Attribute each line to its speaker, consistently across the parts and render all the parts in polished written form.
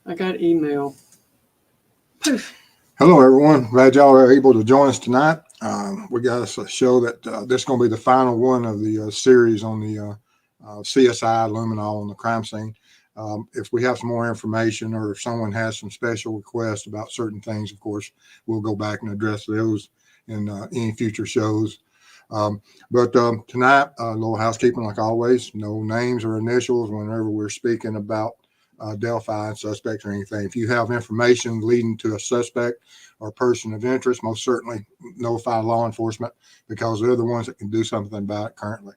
Speaker 1: I got email. Poof.
Speaker 2: Hello, everyone. Glad y'all are able to join us tonight. We got us a show that this is going to be the final one of the series on the CSI, luminol, and the crime scene. If we have some more information or if someone has some special requests about certain things, of course, we'll go back and address those in any future shows. But tonight, a little housekeeping like always, no names or initials whenever we're speaking about Delphi and suspects or anything. If you have information leading to a suspect or person of interest, most certainly notify law enforcement because they're the ones that can do something about it currently.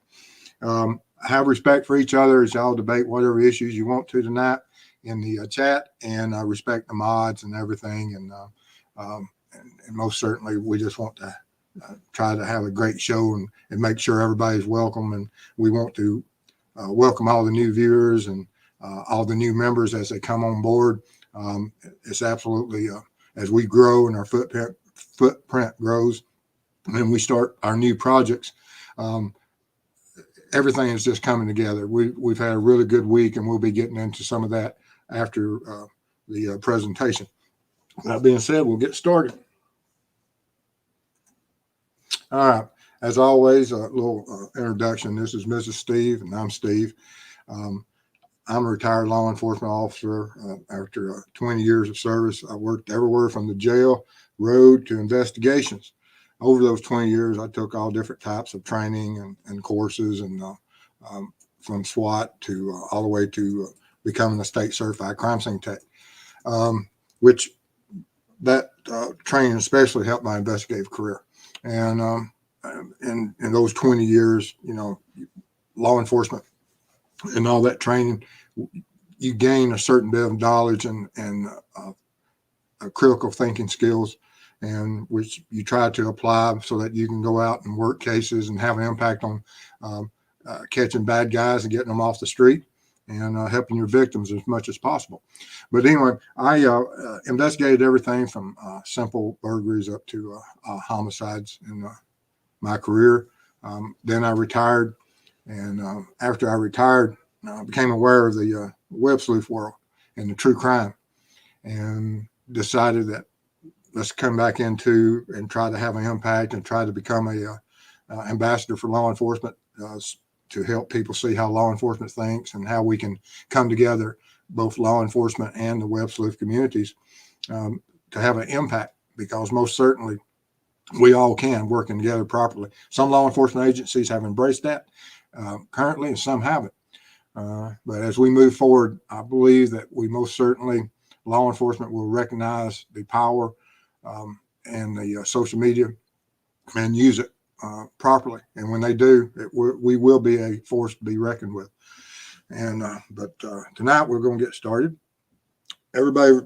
Speaker 2: Have respect for each other as y'all debate whatever issues you want to tonight in the chat, and respect the mods and everything. And most certainly, we just want to try to have a great show and make sure everybody's welcome. And we want to welcome all the new viewers and all the new members as they come on board. It's absolutely, as we grow and our footprint grows and we start our new projects, everything is just coming together. We've had a really good week, and we'll be getting into some of that after the presentation. That being said, we'll get started. All right. As always, a little introduction. This is Mrs. Steve, and I'm Steve. I'm a retired law enforcement officer. After 20 years of service, I worked everywhere from the jail, road to investigations. Over those 20 years, I took all different types of training and courses, and from SWAT to all the way to becoming a state certified crime scene tech, which that training especially helped my investigative career. And in those 20 years, law enforcement and all that training, you gain a certain bit of knowledge and critical thinking skills, and which you try to apply so that you can go out and work cases and have an impact on catching bad guys and getting them off the street and helping your victims as much as possible. But anyway, I investigated everything from simple burglaries up to homicides in my career. Then I retired, and after I retired, I became aware of the web sleuth world and the true crime, and decided that let's come back into and try to have an impact and try to become a ambassador for law enforcement to help people see how law enforcement thinks and how we can come together, both law enforcement and the web sleuth communities, to have an impact, because most certainly we all can, working together properly. Some law enforcement agencies have embraced that currently, and some haven't. But as we move forward, I believe that we most certainly, law enforcement will recognize the power and the social media and use it properly. And when they do, we will be a force to be reckoned with. And but tonight we're going to get started. Everybody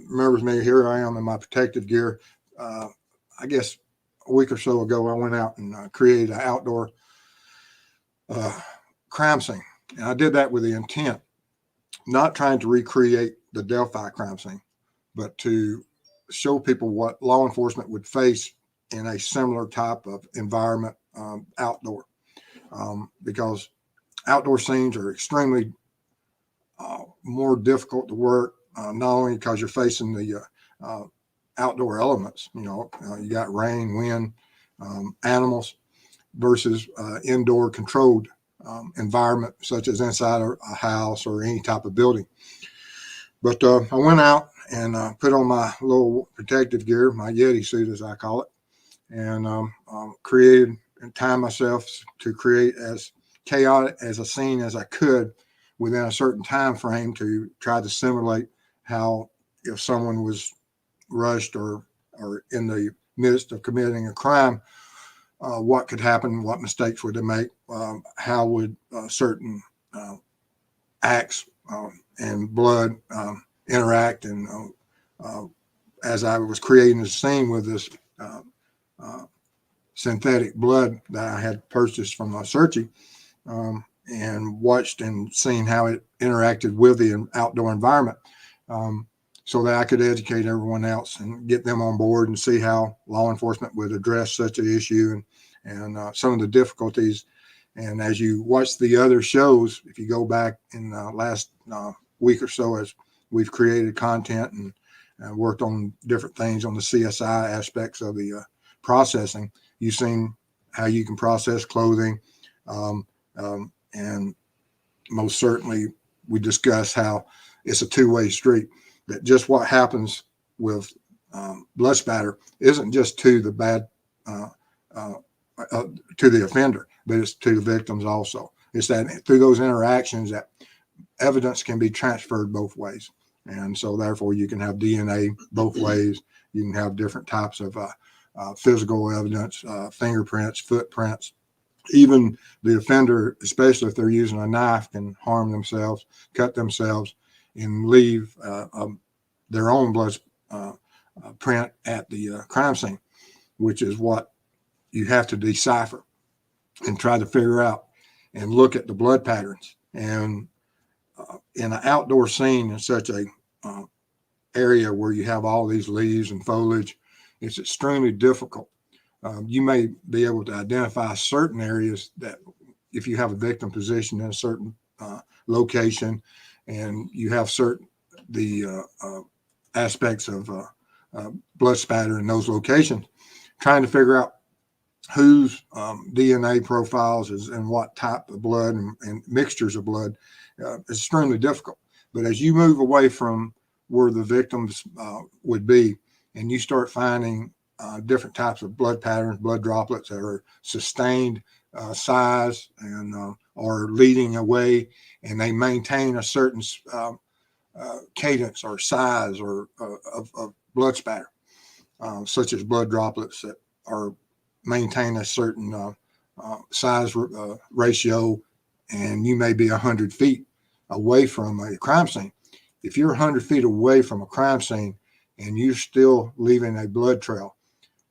Speaker 2: remembers me. Here I am in my protective gear. I guess a week or so ago, I went out and created an outdoor crime scene. And I did that with the intent, not trying to recreate the Delphi crime scene, but to show people what law enforcement would face in a similar type of environment outdoor. Because outdoor scenes are extremely more difficult to work, not only because you're facing the outdoor elements, you got rain, wind, animals, versus indoor controlled environment, such as inside a house or any type of building. But I went out and put on my little protective gear, my Yeti suit, as I call it, and created and timed myself to create as chaotic as a scene as I could within a certain time frame to try to simulate how, if someone was rushed or in the midst of committing a crime, what could happen, what mistakes would they make, how would certain acts and blood interact. And as I was creating the scene with this synthetic blood that I had purchased from Searchy, and watched and seen how it interacted with the outdoor environment, so that I could educate everyone else and get them on board and see how law enforcement would address such an issue and some of the difficulties. And as you watch the other shows, if you go back in the last week or so, as we've created content and worked on different things on the CSI aspects of the processing. You've seen how you can process clothing, and most certainly we discuss how it's a two-way street, that just what happens with blood spatter isn't just to the bad to the offender, but it's to the victims also. It's that through those interactions that evidence can be transferred both ways. And so therefore you can have DNA both ways. You can have different types of physical evidence, fingerprints, footprints. Even the offender, especially if they're using a knife, can harm themselves, cut themselves, and leave their own blood print at the crime scene, which is what you have to decipher and try to figure out and look at the blood patterns. And in an outdoor scene in such a area where you have all these leaves and foliage, it's extremely difficult. You may be able to identify certain areas that if you have a victim positioned in a certain location and you have certain aspects of blood spatter in those locations, trying to figure out whose DNA profiles is and what type of blood and mixtures of blood is extremely difficult. But as you move away from where the victims would be, and you start finding different types of blood patterns, blood droplets that are sustained size and are leading away, and they maintain a certain cadence or size or of blood spatter, such as blood droplets that are maintain a certain size ratio, and you may be 100 feet away from a crime scene. If you're 100 feet away from a crime scene and you're still leaving a blood trail,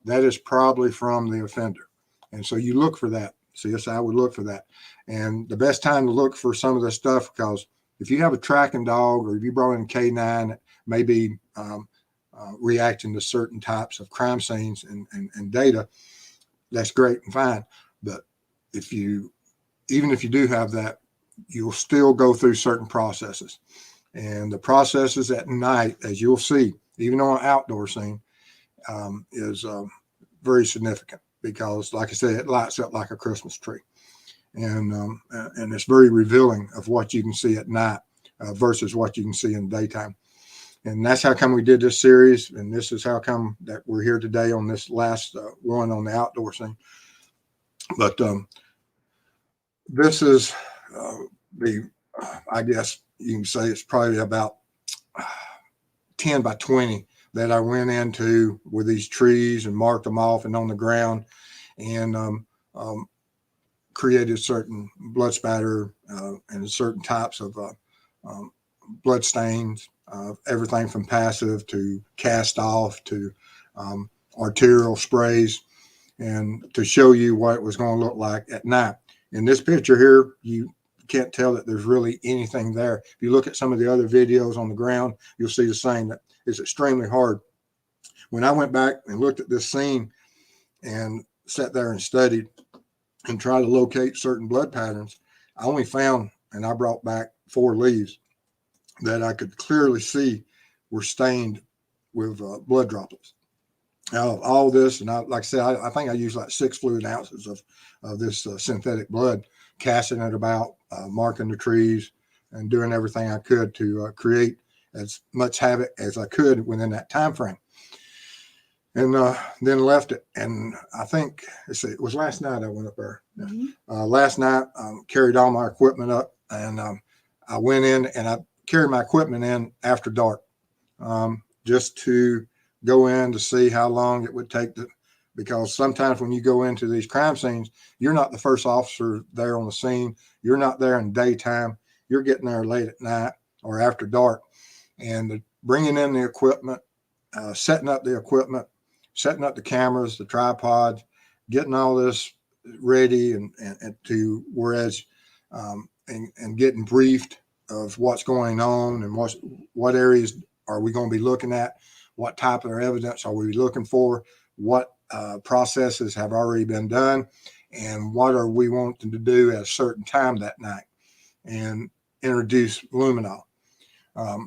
Speaker 2: that is probably from the offender. And so you look for that. CSI would look for that. And the best time to look for some of this stuff, because if you have a tracking dog or if you brought in a K9 that may be reacting to certain types of crime scenes and data, that's great and fine. But even if you do have that, you'll still go through certain processes. And the processes at night, as you'll see, even on an outdoor scene, is very significant because, like I said, it lights up like a Christmas tree. And it's very revealing of what you can see at night versus what you can see in the daytime. And that's how come we did this series. And this is how come that we're here today on this last one on the outdoor scene. But this is I guess you can say it's probably about 10 by 20 that I went into with these trees and marked them off and on the ground, and created certain blood spatter and certain types of blood stains, everything from passive to cast off to arterial sprays, and to show you what it was going to look like at night. In this picture here, you can't tell that there's really anything there. If you look at some of the other videos on the ground, you'll see the same, that it's extremely hard. When I went back and looked at this scene and sat there and studied and tried to locate certain blood patterns, I only found, and I brought back 4 leaves that I could clearly see were stained with blood droplets. Out of all this, and like I said, I think I used like 6 fluid ounces of this synthetic blood, casting it about, marking the trees, and doing everything I could to create as much havoc as I could within that time frame. And then left it. And I think, let's see, it was last night I went up there. Mm-hmm. Last night, carried all my equipment up, and I went in and I carried my equipment in after dark, just to go in to see how long it would take because sometimes when you go into these crime scenes, you're not the first officer there on the scene. You're not there in daytime. You're getting there late at night or after dark, and bringing in the equipment, setting up the equipment, setting up the cameras, the tripods, getting all this ready and to whereas and getting briefed of what's going on and what areas are we going to be looking at, what type of evidence are we looking for, what processes have already been done, and what are we wanting to do at a certain time that night, and introduce luminol.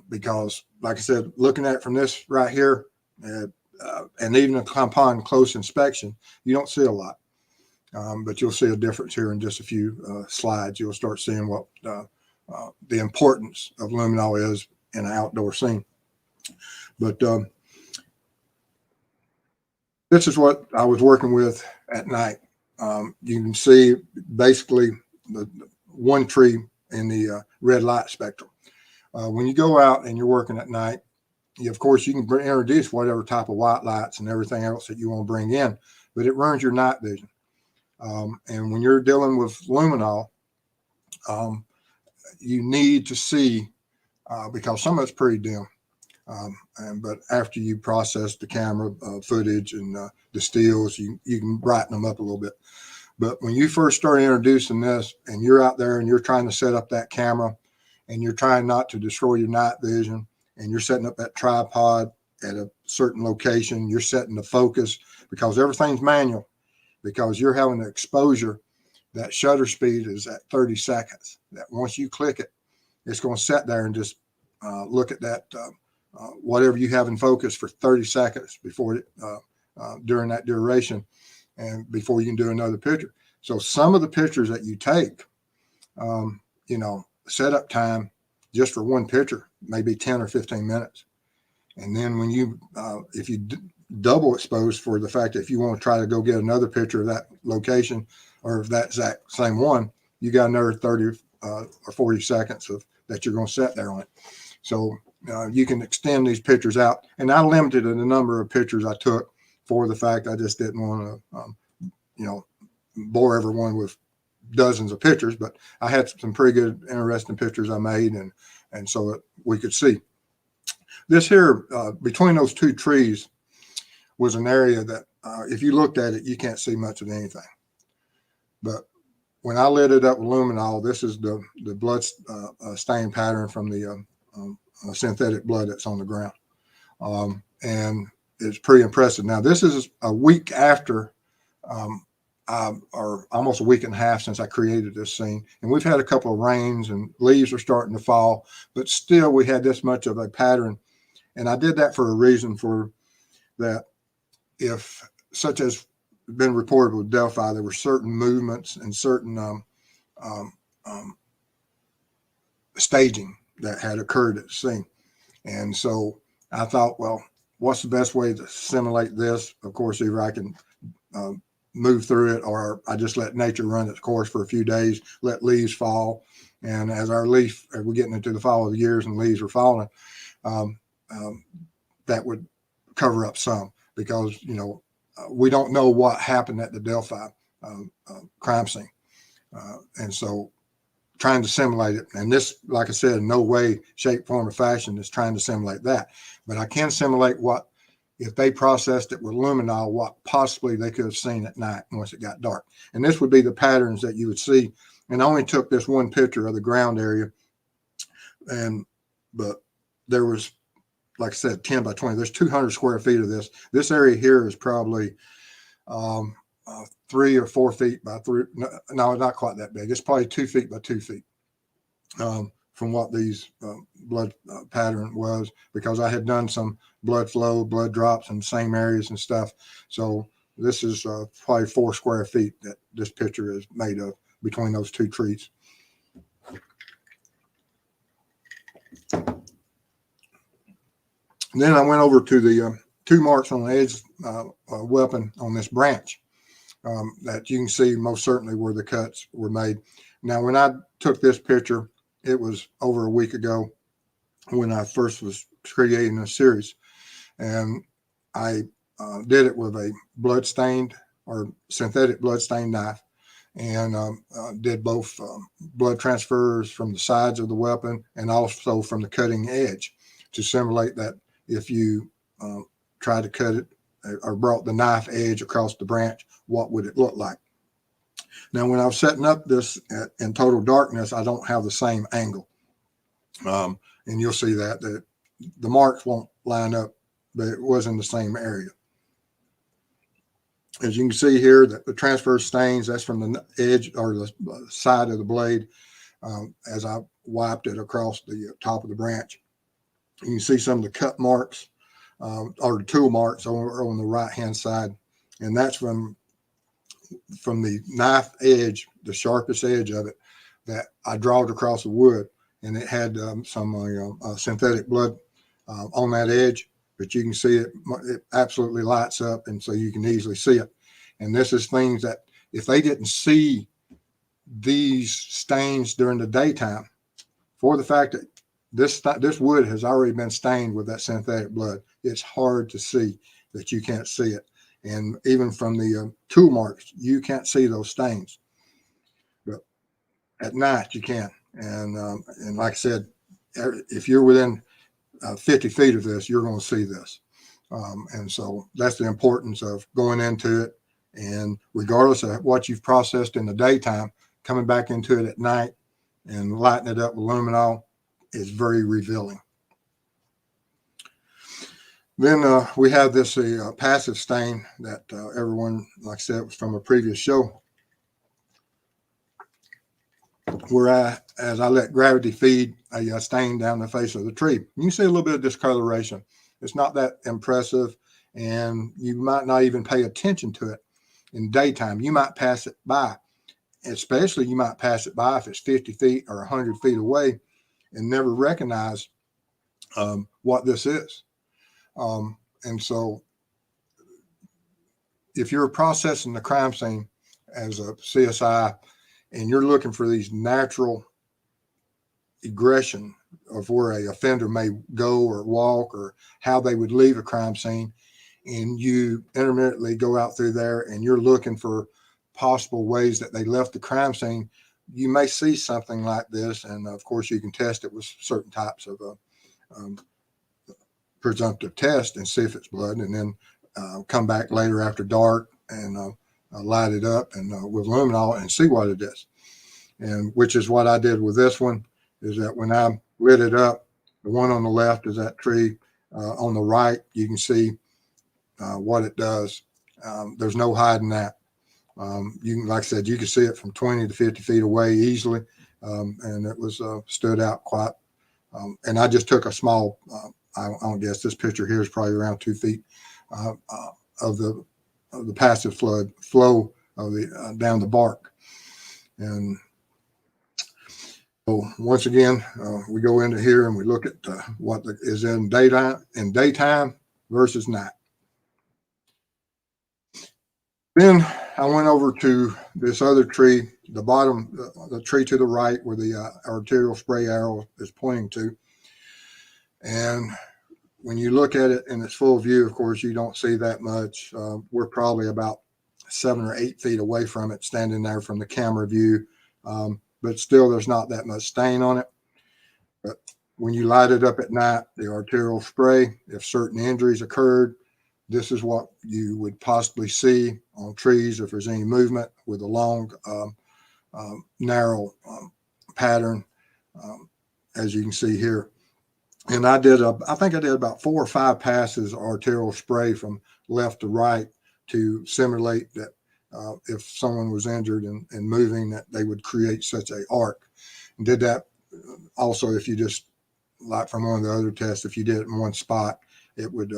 Speaker 2: because, like I said, looking at it from this right here, and even upon close inspection, you don't see a lot. But you'll see a difference here in just a few slides. You'll start seeing what the importance of luminol is in an outdoor scene. But this is what I was working with at night. You can see basically the one tree in the red light spectrum. When you go out and you're working at night, of course, you can introduce whatever type of white lights and everything else that you want to bring in, but it ruins your night vision. And when you're dealing with luminol, you need to see, because some of it's pretty dim. But after you process the camera footage and the stills, you can brighten them up a little bit. But when you first start introducing this and you're out there and you're trying to set up that camera and you're trying not to destroy your night vision, and you're setting up that tripod at a certain location, you're setting the focus, because everything's manual, because you're having the exposure. That shutter speed is at 30 seconds. That once you click it, it's going to sit there and just look at that whatever you have in focus for 30 seconds before it, during that duration, and before you can do another picture. So some of the pictures that you take, setup time just for one picture, maybe 10 or 15 minutes. And then when you, if you double expose for the fact that if you want to try to go get another picture of that location or of that exact same one, you got another 30 or 40 seconds of that you're going to set there on it. So you can extend these pictures out. And I limited the number of pictures I took for the fact I just didn't want to, bore everyone with dozens of pictures, but I had some pretty good, interesting pictures I made, and so that we could see. This here, between those two trees, was an area that, if you looked at it, you can't see much of anything. But when I lit it up with luminol, this is the blood stain pattern from the synthetic blood that's on the ground, and it's pretty impressive. Now, this is a week after. Or almost a week and a half since I created this scene. And we've had a couple of rains and leaves are starting to fall, but still we had this much of a pattern. And I did that for a reason, for that if, such as been reported with Delphi, there were certain movements and certain staging that had occurred at the scene. And so I thought, well, what's the best way to simulate this? Of course, either I can move through it, or I just let nature run its course for a few days, let leaves fall. And as we're getting into the fall of the years and leaves are falling, that would cover up some, because, we don't know what happened at the Delphi crime scene. And so trying to simulate it, and this, like I said, in no way, shape, form, or fashion is trying to simulate that, but I can simulate what, if they processed it with luminol, what possibly they could have seen at night once it got dark. And this would be the patterns that you would see. And I only took this one picture of the ground area. But there was, like I said, 10 by 20. There's 200 square feet of this. This area here is probably 3 or 4 feet by 3. No, not quite that big. It's probably 2 feet by 2 feet. From what these blood pattern was, because I had done some blood flow, blood drops in the same areas and stuff. So this is probably 4 square feet that this picture is made of between those two trees. Then I went over to the 2 marks on the edge weapon on this branch that you can see most certainly where the cuts were made. Now, when I took this picture, it was over a week ago when I first was creating a series, and I did it with a blood-stained or synthetic blood-stained knife, and did both blood transfers from the sides of the weapon and also from the cutting edge to simulate that if you tried to cut it or brought the knife edge across the branch, what would it look like? Now, when I was setting up this in total darkness, I don't have the same angle. And you'll see that the marks won't line up, but it was in the same area. As you can see here, that the transfer stains, that's from the edge or the side of the blade as I wiped it across the top of the branch. You can see some of the cut marks or the tool marks on the right-hand side. And that's from the knife edge, the sharpest edge of it, that I drawed across the wood. And it had some synthetic blood on that edge, but you can see it absolutely lights up, and so you can easily see it. And this is things that if they didn't see these stains during the daytime, for the fact that this wood has already been stained with that synthetic blood, it's hard to see that you can't see it. And even from the tool marks, you can't see those stains. But at night you can. And like I said, if you're within 50 feet of this, you're going to see this. And so that's the importance of going into it. And regardless of what you've processed in the daytime, coming back into it at night and lighting it up with luminol is very revealing. Then we have this passive stain that everyone, like I said, was from a previous show, where as I let gravity feed a stain down the face of the tree. You can see a little bit of discoloration. It's not that impressive, and you might not even pay attention to it in daytime. You might pass it by, especially you might pass it by if it's 50 feet or 100 feet away and never recognize what this is. And so if you're processing the crime scene as a CSI, and you're looking for these natural aggression of where a offender may go or walk or how they would leave a crime scene, and you intermittently go out through there and you're looking for possible ways that they left the crime scene, you may see something like this. And of course, you can test it with certain types of presumptive test and see if it's blood, and then come back later after dark and light it up and with luminol and see what it is. And which is what I did with this one, is that when I lit it up, the one on the left is that tree. On the right, you can see what it does. There's no hiding that. You can, like I said, you can see it from 20 to 50 feet away easily. And it was stood out quite. And I just took a small, I don't guess this picture here is probably around 2 feet of the passive flow of the down the bark. And so once again, we go into here and we look at what is in daytime versus night. Then I went over to this other tree, the bottom, the tree to the right where the arterial spray arrow is pointing to. And when you look at it in its full view, of course, you don't see that much. We're probably about 7 or 8 feet away from it, standing there from the camera view. But still, there's not that much stain on it. But when you light it up at night, the arterial spray, if certain injuries occurred, this is what you would possibly see on trees if there's any movement with a long, narrow pattern, as you can see here. And I think I did about 4 or 5 passes of arterial spray from left to right to simulate that if someone was injured and moving, that they would create such a arc. And did that also if you just, like from one of the other tests, if you did it in one spot, it would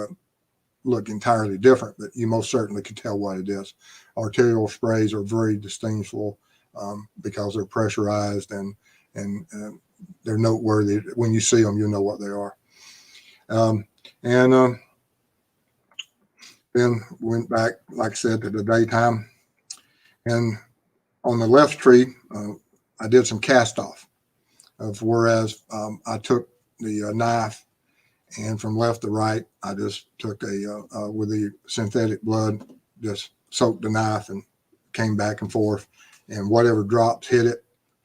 Speaker 2: look entirely different, but you most certainly could tell what it is. Arterial sprays are very distinguishable because they're pressurized and they're noteworthy. When you see them, you know what they are. Then went back, like I said, to the daytime. And on the left tree, I did some cast off of, whereas I took the knife, and from left to right, I just took with the synthetic blood, just soaked the knife and came back and forth, and whatever drops hit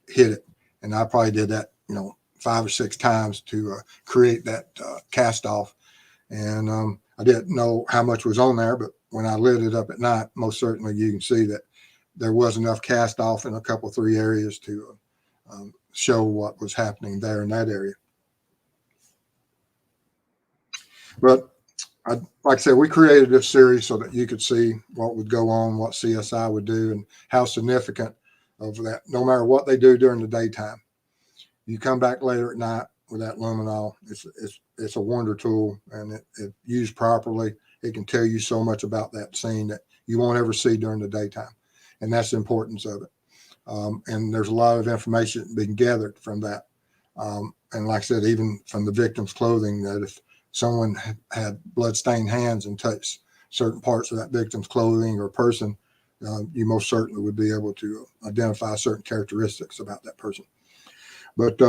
Speaker 2: it. And I probably did that, 5 or 6 times to create that cast off. And I didn't know how much was on there, but when I lit it up at night, most certainly you can see that there was enough cast off in a couple, 3 areas to show what was happening there in that area. But like I said, we created this series so that you could see what would go on, what CSI would do, and how significant of that, no matter what they do during the daytime. You come back later at night with that luminol, it's a wonder tool, and it used properly, it can tell you so much about that scene that you won't ever see during the daytime. And that's the importance of it. And there's a lot of information being gathered from that. And like I said, even from the victim's clothing, that if someone had blood-stained hands and touched certain parts of that victim's clothing or person, you most certainly would be able to identify certain characteristics about that person. But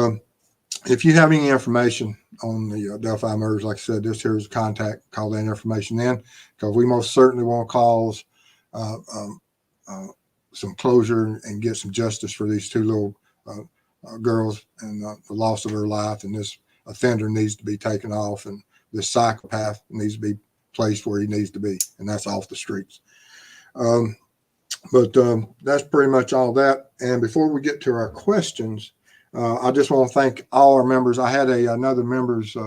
Speaker 2: if you have any information on the Delphi murders, like I said, this here is contact, call that information in, because we most certainly want to cause some closure and get some justice for these two little girls and the loss of their life. And this offender needs to be taken off, and this psychopath needs to be placed where he needs to be, and that's off the streets. But that's pretty much all that. And before we get to our questions, I just want to thank all our members. I had another members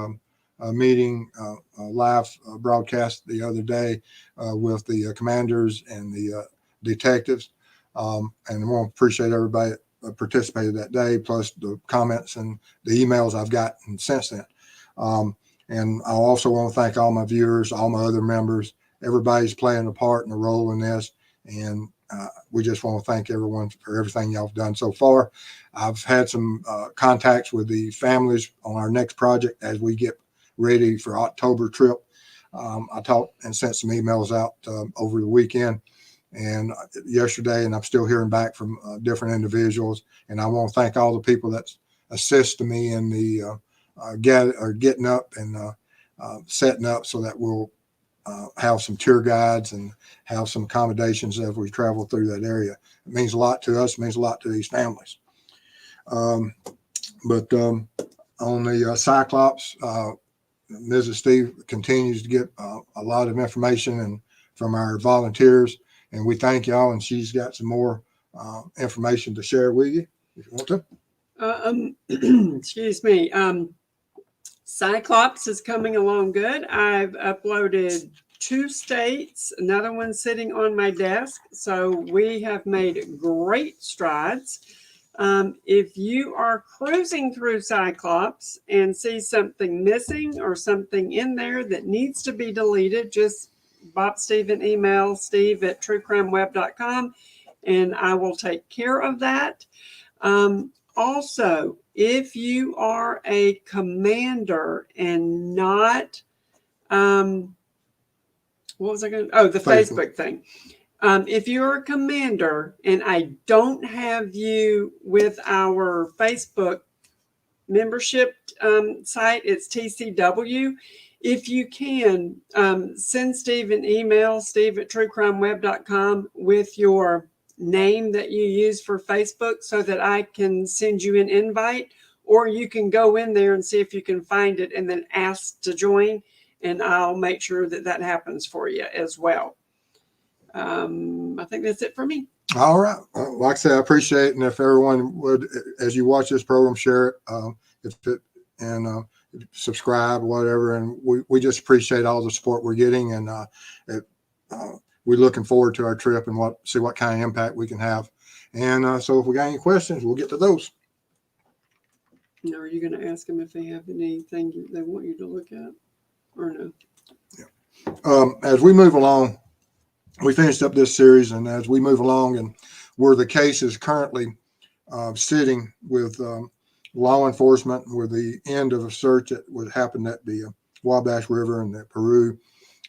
Speaker 2: meeting, live broadcast the other day with the commanders and the detectives. And I want to appreciate everybody that participated that day, plus the comments and the emails I've gotten since then. And I also want to thank all my viewers, all my other members. Everybody's playing a part and a role in this. And we just want to thank everyone for everything y'all have done so far. I've had some contacts with the families on our next project as we get ready for October trip. I talked and sent some emails out over the weekend and yesterday, and I'm still hearing back from different individuals. And I want to thank all the people that assist me in the getting up and setting up so that we'll have some tour guides and have some accommodations as we travel through that area. It means a lot to us, it means a lot to these families. But on the Cyclops, Mrs. Steve continues to get a lot of information and from our volunteers, and we thank y'all, and she's got some more information to share with you if you want
Speaker 1: to. Excuse me. Cyclops is coming along good. I've uploaded 2 states, another one sitting on my desk. So we have made great strides. If you are cruising through Cyclops and see something missing or something in there that needs to be deleted, just Bob Steve an email, steve@truecrimeweb.com, and I will take care of that. Also, if you are a commander and not, what was I going to, the Facebook thing. If you're a commander and I don't have you with our Facebook membership site, it's TCW. If you can, send Steve an email, steve@truecrimeweb.com, with your name that you use for Facebook so that I can send you an invite, or you can go in there and see if you can find it and then ask to join, and I'll make sure that that happens for you as well. I think that's it for me.
Speaker 2: All right. Like I said, I appreciate it. And if everyone would, as you watch this program, share it, and subscribe, whatever. And we just appreciate all the support we're getting. And we're looking forward to our trip and see what kind of impact we can have. And so if we got any questions, we'll get to those.
Speaker 1: Now, are you going to ask them if they have anything they want you to look at or no?
Speaker 2: Yeah. As we move along, we finished up this series, and as we move along and where the case is currently sitting with law enforcement, where the end of a search that would happen at the Wabash River and the Peru,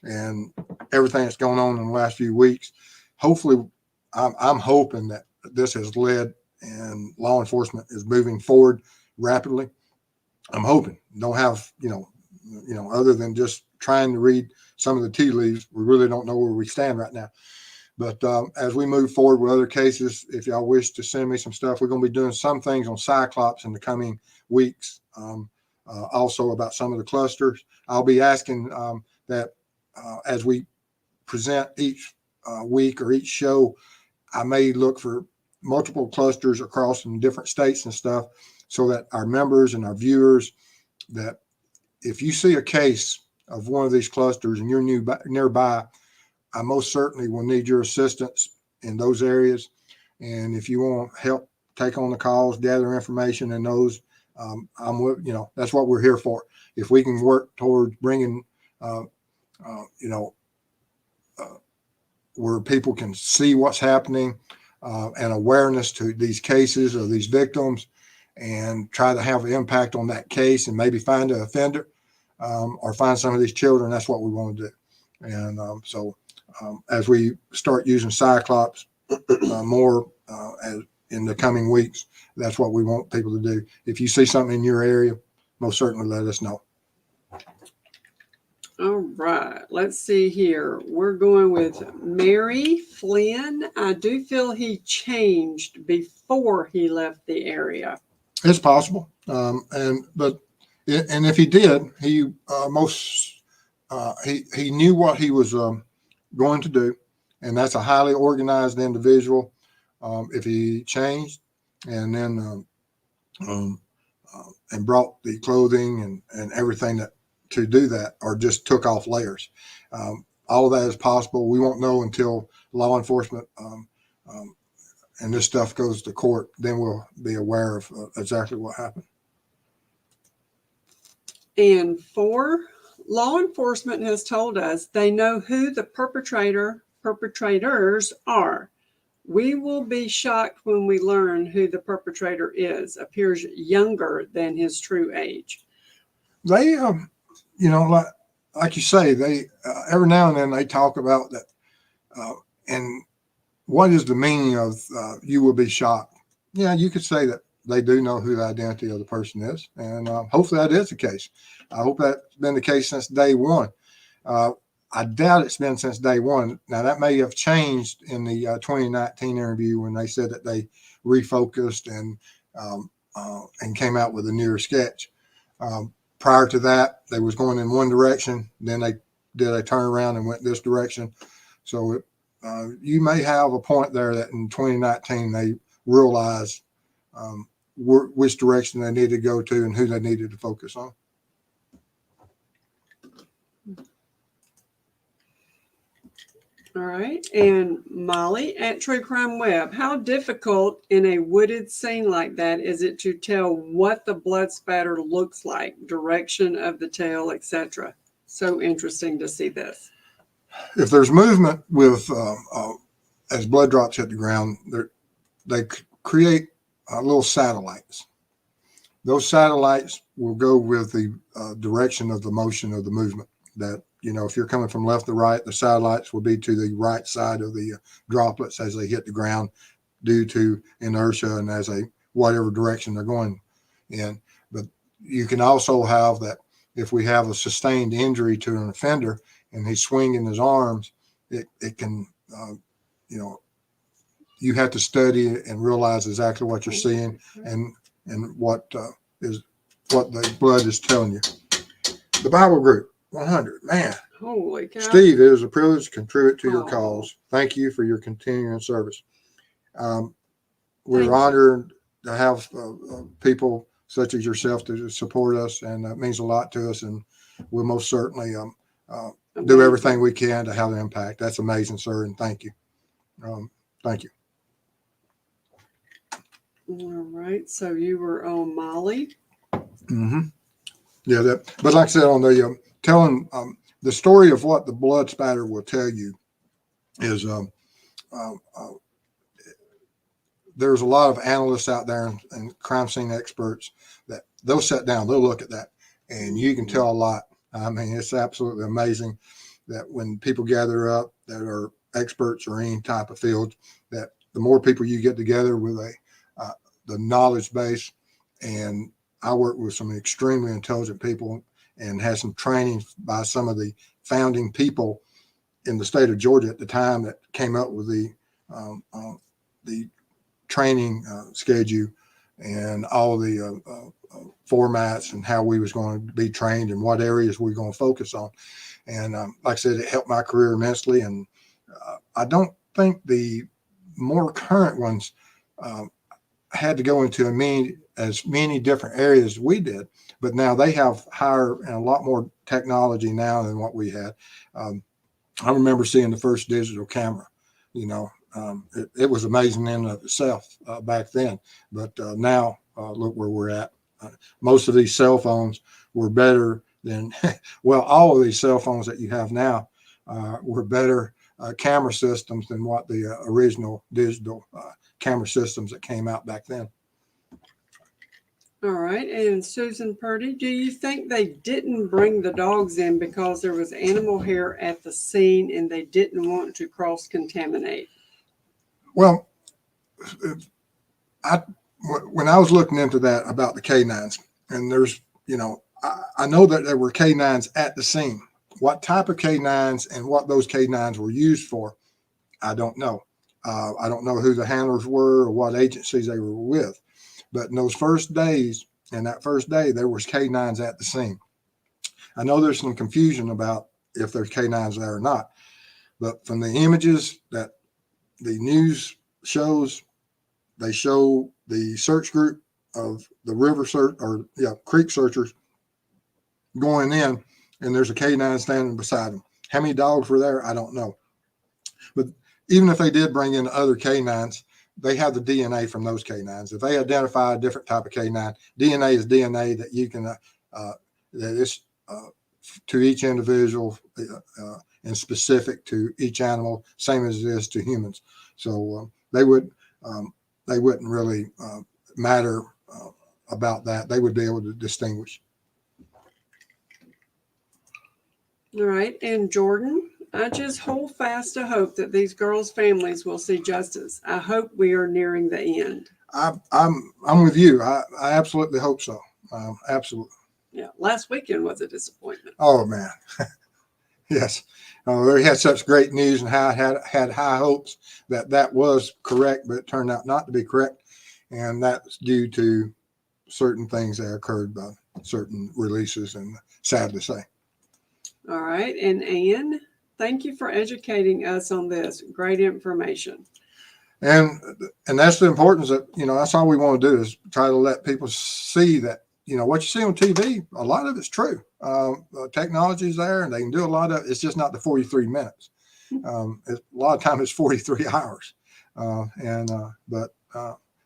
Speaker 2: and everything that's going on in the last few weeks, hopefully, I'm hoping that this has led and law enforcement is moving forward rapidly. I'm hoping. Don't have, other than just trying to read some of the tea leaves, we really don't know where we stand right now. But as we move forward with other cases, if y'all wish to send me some stuff, we're going to be doing some things on Cyclops in the coming weeks. Also about some of the clusters. I'll be asking that as we present each week or each show, I may look for multiple clusters across in different states and stuff, so that our members and our viewers, that if you see a case of one of these clusters and you're nearby, I most certainly will need your assistance in those areas. And if you want help take on the calls, gather information in those, that's what we're here for. If we can work towards bringing, where people can see what's happening, and awareness to these cases or these victims, and try to have an impact on that case and maybe find an offender, or find some of these children, that's what we want to do. And as we start using Cyclops more as in the coming weeks, that's what we want people to do. If you see something in your area, most certainly let us know.
Speaker 1: All right, let's see here. We're going with Mary Flynn. I do feel he changed before he left the area.
Speaker 2: It's possible, and if he did, he he knew what he was going to do, and that's a highly organized individual. If he changed and then and brought the clothing and everything that to do that, or just took off layers, all of that is possible. We won't know until law enforcement and this stuff goes to court. Then we'll be aware of exactly what happened.
Speaker 1: And 4, law enforcement has told us they know who the perpetrators are. We will be shocked when we learn who the perpetrator is. Appears younger than his true age.
Speaker 2: They, like you say, they every now and then they talk about that. And what is the meaning of you will be shocked? Yeah, you could say that they do know who the identity of the person is. And hopefully that is the case. I hope that's been the case since day one. I doubt it's been since day one. Now, that may have changed in the 2019 interview when they said that they refocused and came out with a newer sketch. Prior to that, they was going in one direction. Then they did a turnaround and went this direction. So you may have a point there that in 2019 they realized which direction they needed to go to and who they needed to focus on.
Speaker 1: All right. And Molly at True Crime Web, how difficult in a wooded scene like that is it to tell what the blood spatter looks like, direction of the tail, etc.? So interesting to see this.
Speaker 2: If there's movement with as blood drops hit the ground, they create little satellites. Those satellites will go with the direction of the motion of the movement. That, if you're coming from left to right, the satellites will be to the right side of the droplets as they hit the ground due to inertia and as whatever direction they're going in. But you can also have that if we have a sustained injury to an offender and he's swinging his arms, it can, you have to study it and realize exactly what you're seeing and what the blood is telling you. The Bible group. 100, man.
Speaker 1: Holy cow.
Speaker 2: Steve, it is a privilege to contribute to your cause. Thank you for your continuing service. We're honored to have people such as yourself to support us, and that means a lot to us. And we'll most certainly do everything we can to have an impact. That's amazing, sir, and thank you. Thank you.
Speaker 1: All right. So you were on Molly.
Speaker 2: Mm-hmm. Yeah, but like I said, on the telling the story of what the blood spatter will tell you is there's a lot of analysts out there and crime scene experts that they'll sit down, they'll look at that, and you can tell a lot. I mean, it's absolutely amazing that when people gather up that are experts or any type of field, that the more people you get together with the knowledge base, and I work with some extremely intelligent people and had some training by some of the founding people in the state of Georgia at the time that came up with the training schedule and all the formats and how we was going to be trained and what areas we we're going to focus on. And like I said, it helped my career immensely. And I don't think the more current ones had to go into as many different areas as we did, but now they have higher and a lot more technology now than what we had. I remember seeing the first digital camera. It was amazing in and of itself back then, but now look where we're at. most of these cell phones were better than, well, all of these cell phones that you have now were better camera systems than what the original digital camera systems that came out back then.
Speaker 1: All right. And Susan Purdy, do you think they didn't bring the dogs in because there was animal hair at the scene and they didn't want to cross-contaminate?
Speaker 2: Well, when I was looking into that about the canines, and there's, I know that there were canines at the scene. What type of canines and what those canines were used for, I don't know. I don't know who the handlers were or what agencies they were with. But in those first days, and that first day, there was canines at the scene. I know there's some confusion about if there's canines there or not. But from the images that the news shows, they show the search group of the river search creek searchers going in, and there's a canine standing beside them. How many dogs were there? I don't know. But even if they did bring in other canines, they have the DNA from those canines. If they identify a different type of canine, DNA is DNA that you can, that is to each individual and specific to each animal, same as it is to humans. So they wouldn't really matter about that. They would be able to distinguish.
Speaker 1: All right. And Jordan, I just hold fast to hope that these girls' families will see justice. I hope we are nearing the end.
Speaker 2: I'm with you. I absolutely hope so. Absolutely.
Speaker 1: Yeah. Last weekend was a disappointment.
Speaker 2: Oh man. Yes. We had such great news, and how I had high hopes that was correct, but it turned out not to be correct. And that's due to certain things that occurred by certain releases, and sad to say.
Speaker 1: All right. And Anne, thank you for educating us on this. Great information.
Speaker 2: And that's the importance that, that's all we want to do, is try to let people see that, what you see on TV, a lot of it's true. Technology is there, and they can do a lot of, it's just not the 43 minutes. A lot of times it's 43 hours. But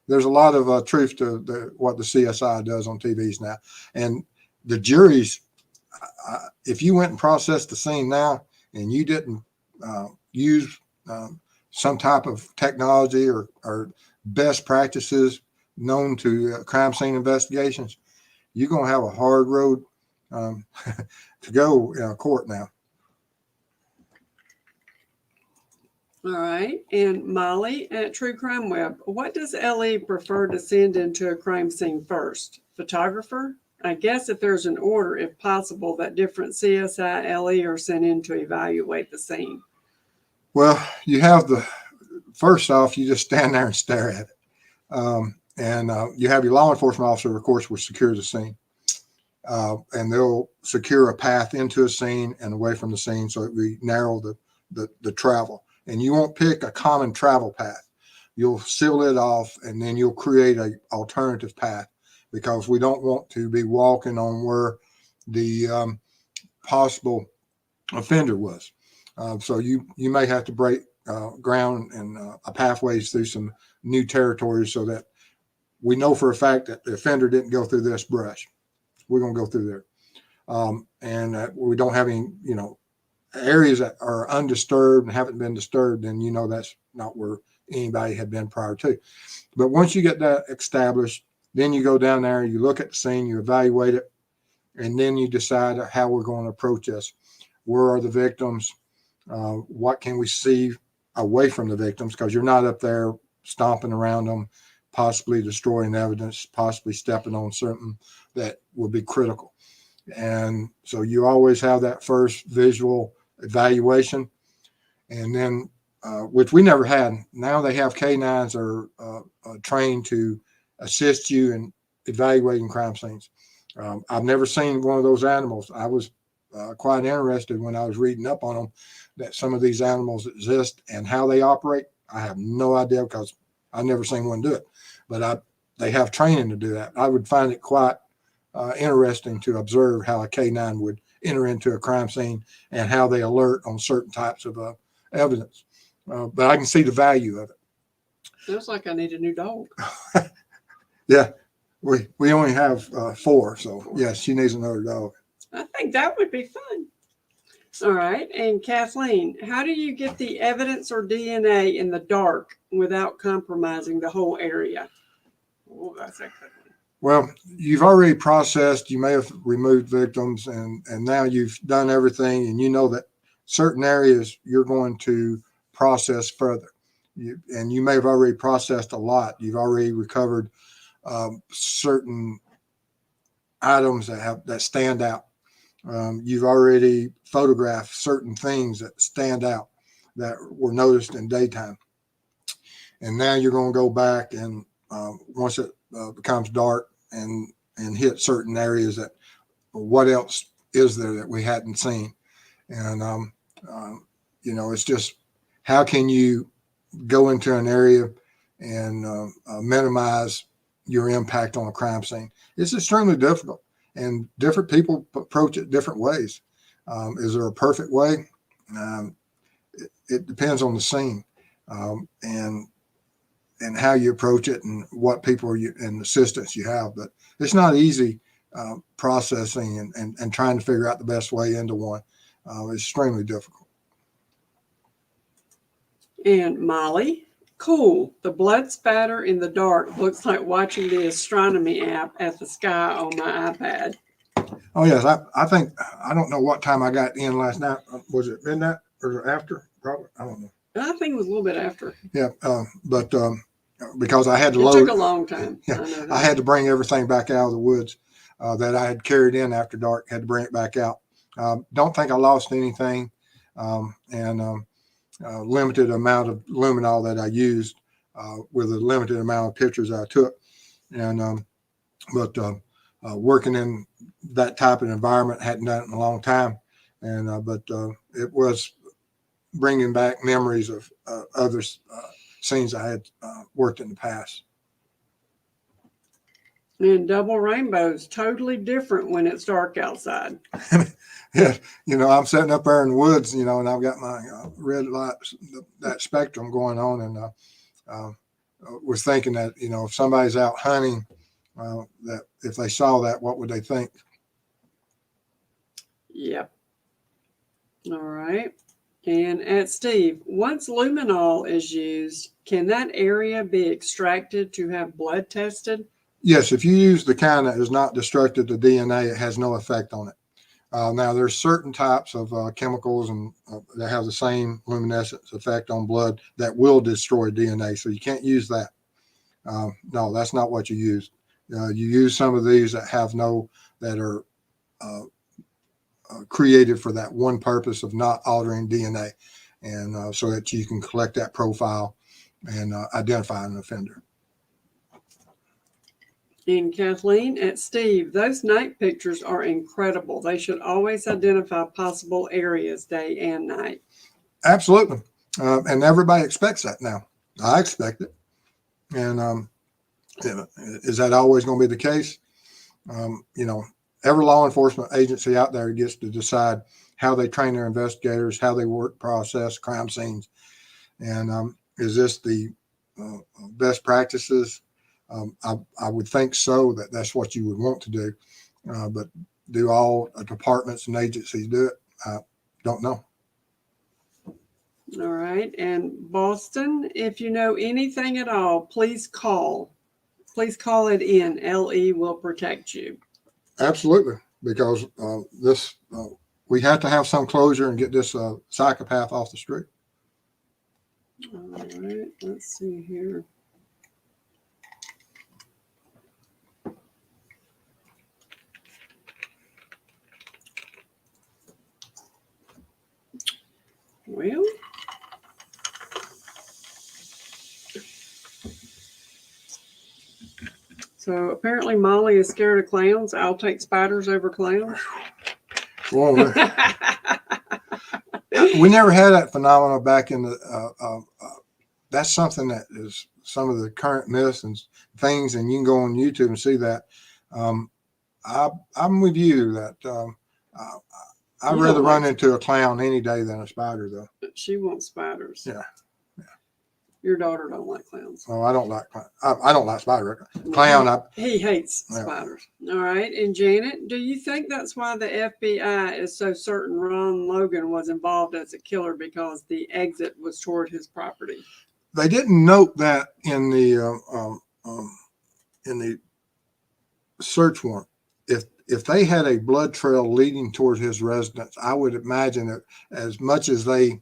Speaker 2: there's a lot of truth to what the CSI does on TVs now. And the juries, if you went and processed the scene now and you didn't use some type of technology or best practices known to crime scene investigations, you're going to have a hard road to go in a court now.
Speaker 1: All right. And Molly at True Crime Web, what does Ellie prefer to send into a crime scene first? Photographer? I guess if there's an order, if possible, that different CSI, Ellie are sent in to evaluate the scene.
Speaker 2: Well, you have first off, you just stand there and stare at it. And you have your law enforcement officer, of course, will secure the scene. And they'll secure a path into a scene and away from the scene, so that we narrow the travel. And you won't pick a common travel path. You'll seal it off, and then you'll create an alternative path, because we don't want to be walking on where the possible offender was. So you may have to break ground and pathways through some new territories, so that we know for a fact that the offender didn't go through this brush. We're going to go through there. And we don't have any, areas that are undisturbed and haven't been disturbed, then that's not where anybody had been prior to. But once you get that established, then you go down there, you look at the scene, you evaluate it, and then you decide how we're going to approach this. Where are the victims? What can we see away from the victims? Because you're not up there stomping around them, possibly destroying evidence, possibly stepping on something that will be critical. And so you always have that first visual evaluation. And then, which we never had. Now they have canines that are trained to assist you in evaluating crime scenes. I've never seen one of those animals. I was quite interested when I was reading up on them, that some of these animals exist and how they operate. I have no idea, because I've never seen one do it. But they have training to do that. I would find it quite interesting to observe how a canine would enter into a crime scene and how they alert on certain types of evidence. But I can see the value of it.
Speaker 1: Sounds like I need a new dog.
Speaker 2: Yeah. We only have 4, so yes, she needs another dog.
Speaker 1: I think that would be fun. All right. And Kathleen, how do you get the evidence or DNA in the dark without compromising the whole area? Oh, that's a good one.
Speaker 2: Well, you've already processed, you may have removed victims, and now you've done everything, and you know that certain areas you're going to process further. And you may have already processed a lot. You've already recovered certain items that stand out. You've already photographed certain things that stand out that were noticed in daytime. And now you're going to go back and once it becomes dark and hit certain areas that what else is there that we hadn't seen. And, it's just how can you go into an area and minimize your impact on a crime scene? It's extremely difficult, and different people approach it different ways. Is there a perfect way? It depends on the scene and how you approach it and what people and assistance you have. But it's not easy processing and trying to figure out the best way into one. It's extremely difficult.
Speaker 1: And Molly, cool. The blood spatter in the dark looks like watching the astronomy app at the sky on my iPad.
Speaker 2: Oh, yes. I think, I don't know what time I got in last night. Was it midnight or after? Probably. I don't know.
Speaker 1: I think it was a little bit after.
Speaker 2: Yeah. But because I had to
Speaker 1: It
Speaker 2: load.
Speaker 1: took a long time.
Speaker 2: Yeah, I had to bring everything back out of the woods that I had carried in after dark, had to bring it back out. Don't think I lost anything. Limited amount of luminol that I used with a limited amount of pictures I took. And, but working in that type of environment, hadn't done it in a long time. But it was bringing back memories of other scenes I had worked in the past.
Speaker 1: And double rainbows, totally different when it's dark outside.
Speaker 2: Yeah, I'm sitting up there in the woods, and I've got my red lights, that spectrum going on, and was thinking that, if somebody's out hunting, that if they saw that, what would they think?
Speaker 1: Yep. All right. And at Steve, once luminol is used, can that area be extracted to have blood tested?
Speaker 2: Yes, if you use the kind that is not destructive to DNA, it has no effect on it. Now, there's certain types of chemicals and that have the same luminescence effect on blood that will destroy DNA, so you can't use that. No, that's not what you use. You use some of these that are created for that one purpose of not altering DNA, and so that you can collect that profile and identify an offender.
Speaker 1: And Kathleen, at Steve, those night pictures are incredible. They should always identify possible areas day and night. Absolutely.
Speaker 2: And everybody expects that now. I expect it. And is that always going to be the case? Every law enforcement agency out there gets to decide how they train their investigators, how they work, process crime scenes. And is this the best practices? I would think so, that's what you would want to do. But do all departments and agencies do it? I don't know.
Speaker 1: All right. And Boston, if you know anything at all, please call. Please call it in. Ellie will protect you.
Speaker 2: Absolutely. Because we have to have some closure and get this psychopath off the street.
Speaker 1: All right. Let's see here. Well, so apparently Molly is scared of clowns. I'll take spiders over clowns.
Speaker 2: Well, we never had that phenomenon back in the. That's something that is some of the current myths and things, and you can go on YouTube and see that. I'm with you that I'd rather run into a clown any day than a spider, though.
Speaker 1: She wants spiders.
Speaker 2: Yeah.
Speaker 1: Your daughter don't like clowns.
Speaker 2: Oh, I don't like I don't like spider. Clown.
Speaker 1: He hates
Speaker 2: Yeah.
Speaker 1: spiders. All right. And Janet, do you think that's why the FBI is so certain Ron Logan was involved as a killer, because the exit was toward his property?
Speaker 2: They didn't note that in the search warrant. If they had a blood trail leading toward his residence, I would imagine that as much as they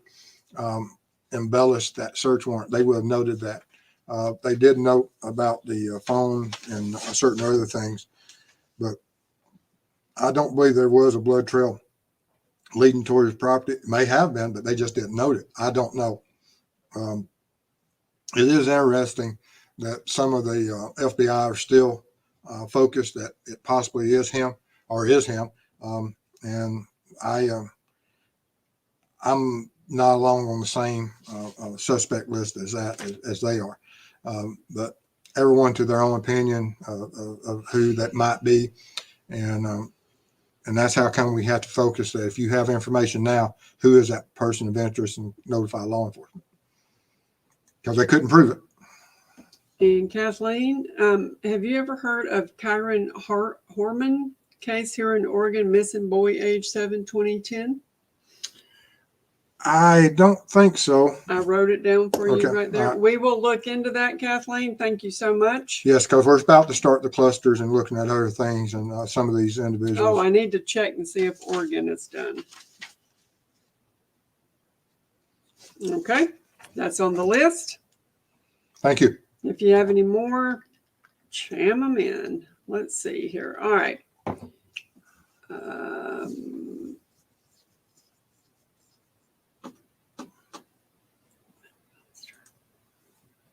Speaker 2: embellished that search warrant, they would have noted that. They did note about the phone and certain other things, but I don't believe there was a blood trail leading toward his property. It may have been, but they just didn't note it. I don't know. It is interesting that some of the FBI are still focused that it possibly is him or is him. And I'm not along on the same suspect list as they are. But everyone to their own opinion of who that might be. And that's how come we have to focus that if you have information now, who is that person of interest, and notify law enforcement, because they couldn't prove it.
Speaker 1: And Kathleen, have you ever heard of Kyron Horman case here in Oregon, missing boy age 7, 2010?
Speaker 2: I don't think so.
Speaker 1: I wrote it down for you right there.
Speaker 2: Right.
Speaker 1: We will look into that, Kathleen. Thank you so much.
Speaker 2: Yes, because we're about to start the clusters and looking at other things and some of these individuals.
Speaker 1: Oh, I need to check and see if Oregon is done. Okay, that's on the list.
Speaker 2: Thank you.
Speaker 1: If you have any more, jam them in. Let's see here. All right.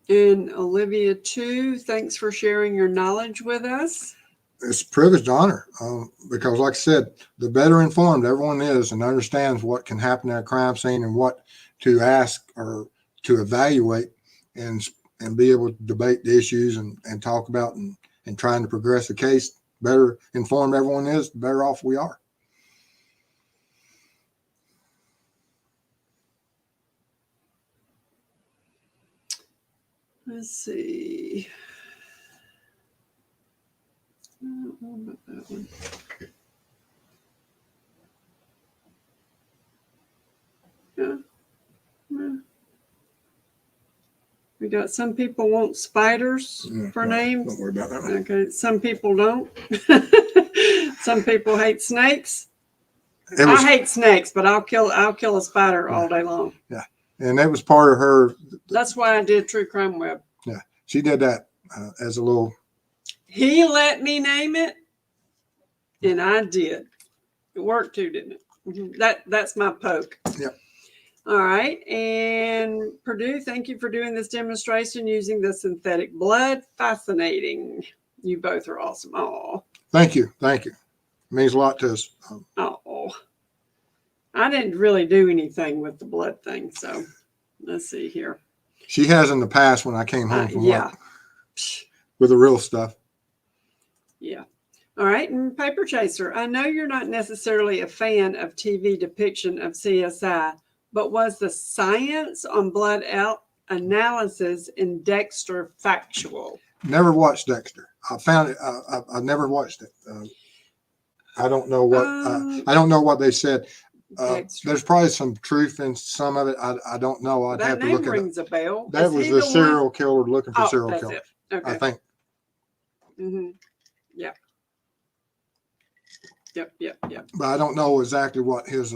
Speaker 1: And Olivia, too, thanks for sharing your knowledge with us.
Speaker 2: It's a privilege, honor, because like I said, the better informed everyone is and understands what can happen at a crime scene and what to ask or to evaluate and be able to debate the issues and talk about and trying to progress the case, better informed everyone is, the better off we are.
Speaker 1: Let's see. I don't know about that one. Yeah. We got some people want spiders for names.
Speaker 2: Don't worry about that one.
Speaker 1: Okay, some people don't. Some people hate snakes. I hate snakes, but I'll kill a spider all day long.
Speaker 2: Yeah, and that was part of her.
Speaker 1: That's why I did True Crime Web.
Speaker 2: Yeah, she did that as a little.
Speaker 1: He let me name it, and I did. It worked too, didn't it? That's my poke.
Speaker 2: Yeah.
Speaker 1: All right, and Purdue, thank you for doing this demonstration using the synthetic blood. Fascinating. You both are awesome. Oh.
Speaker 2: Thank you. It means a lot to us.
Speaker 1: Oh. I didn't really do anything with the blood thing, so let's see here.
Speaker 2: She has in the past when I came home from work with the real stuff.
Speaker 1: Yeah. All right, and Paper Chaser, I know you're not necessarily a fan of TV depiction of CSI, but was the science on blood analysis in Dexter factual?
Speaker 2: Never watched Dexter. I found it. I never watched it. I don't know what. I don't know what they said. There's probably some truth in some of it. I don't know. I'd have to look at it.
Speaker 1: That name rings a bell.
Speaker 2: That was the serial killer looking for serial killer.
Speaker 1: Okay.
Speaker 2: I think.
Speaker 1: Mm-hmm. Yeah. Yep.
Speaker 2: But I don't know exactly what his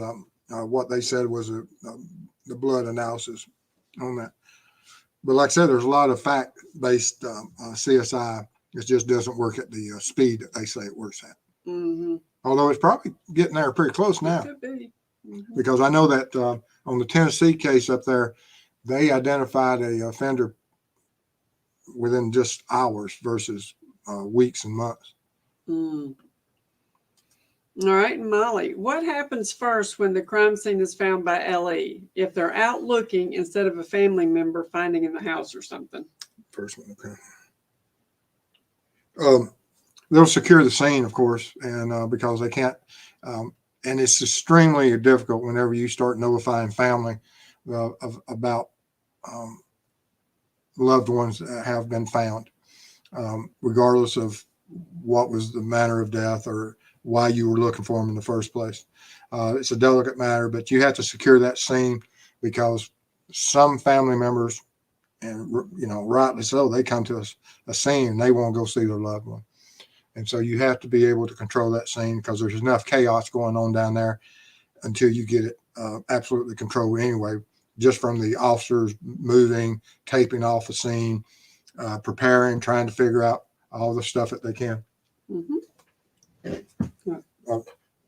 Speaker 2: what they said was the blood analysis on that. But like I said, there's a lot of fact-based CSI. It just doesn't work at the speed that they say it works at.
Speaker 1: Mm-hmm.
Speaker 2: Although it's probably getting there pretty close now.
Speaker 1: It could be. Mm-hmm.
Speaker 2: Because I know that on the Tennessee case up there, they identified a offender within just hours versus weeks and months.
Speaker 1: Mm. All right, Molly, what happens first when the crime scene is found by Ellie? If they're out looking instead of a family member finding in the house or something?
Speaker 2: First one, okay. They'll secure the scene, of course, and because they can't, and it's extremely difficult whenever you start notifying family about loved ones have been found, regardless of what was the manner of death or why you were looking for them in the first place. It's a delicate matter, but you have to secure that scene because some family members, and rightly so, they come to a scene and they want to go see their loved one. And so you have to be able to control that scene because there's enough chaos going on down there until you get it absolutely controlled anyway, just from the officers moving, taping off the scene, preparing, trying to figure out all the stuff that they can.
Speaker 1: Mm-hmm.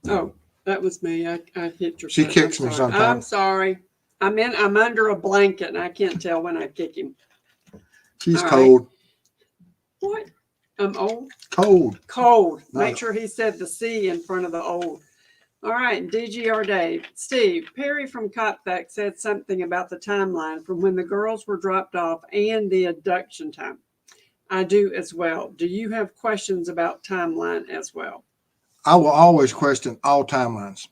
Speaker 1: Oh, that was me. I hit your.
Speaker 2: She kicks me sometimes.
Speaker 1: I'm sorry. I'm under a blanket and I can't tell when I kick him.
Speaker 2: She's cold.
Speaker 1: Right. What? I'm old?
Speaker 2: Cold.
Speaker 1: Cold.
Speaker 2: No.
Speaker 1: Make sure he said the C in front of the old. All right, DGR Dave. Steve, Perry from Copfax said something about the timeline from when the girls were dropped off and the abduction time. I do as well. Do you have questions about timeline as well?
Speaker 2: I will always question all timelines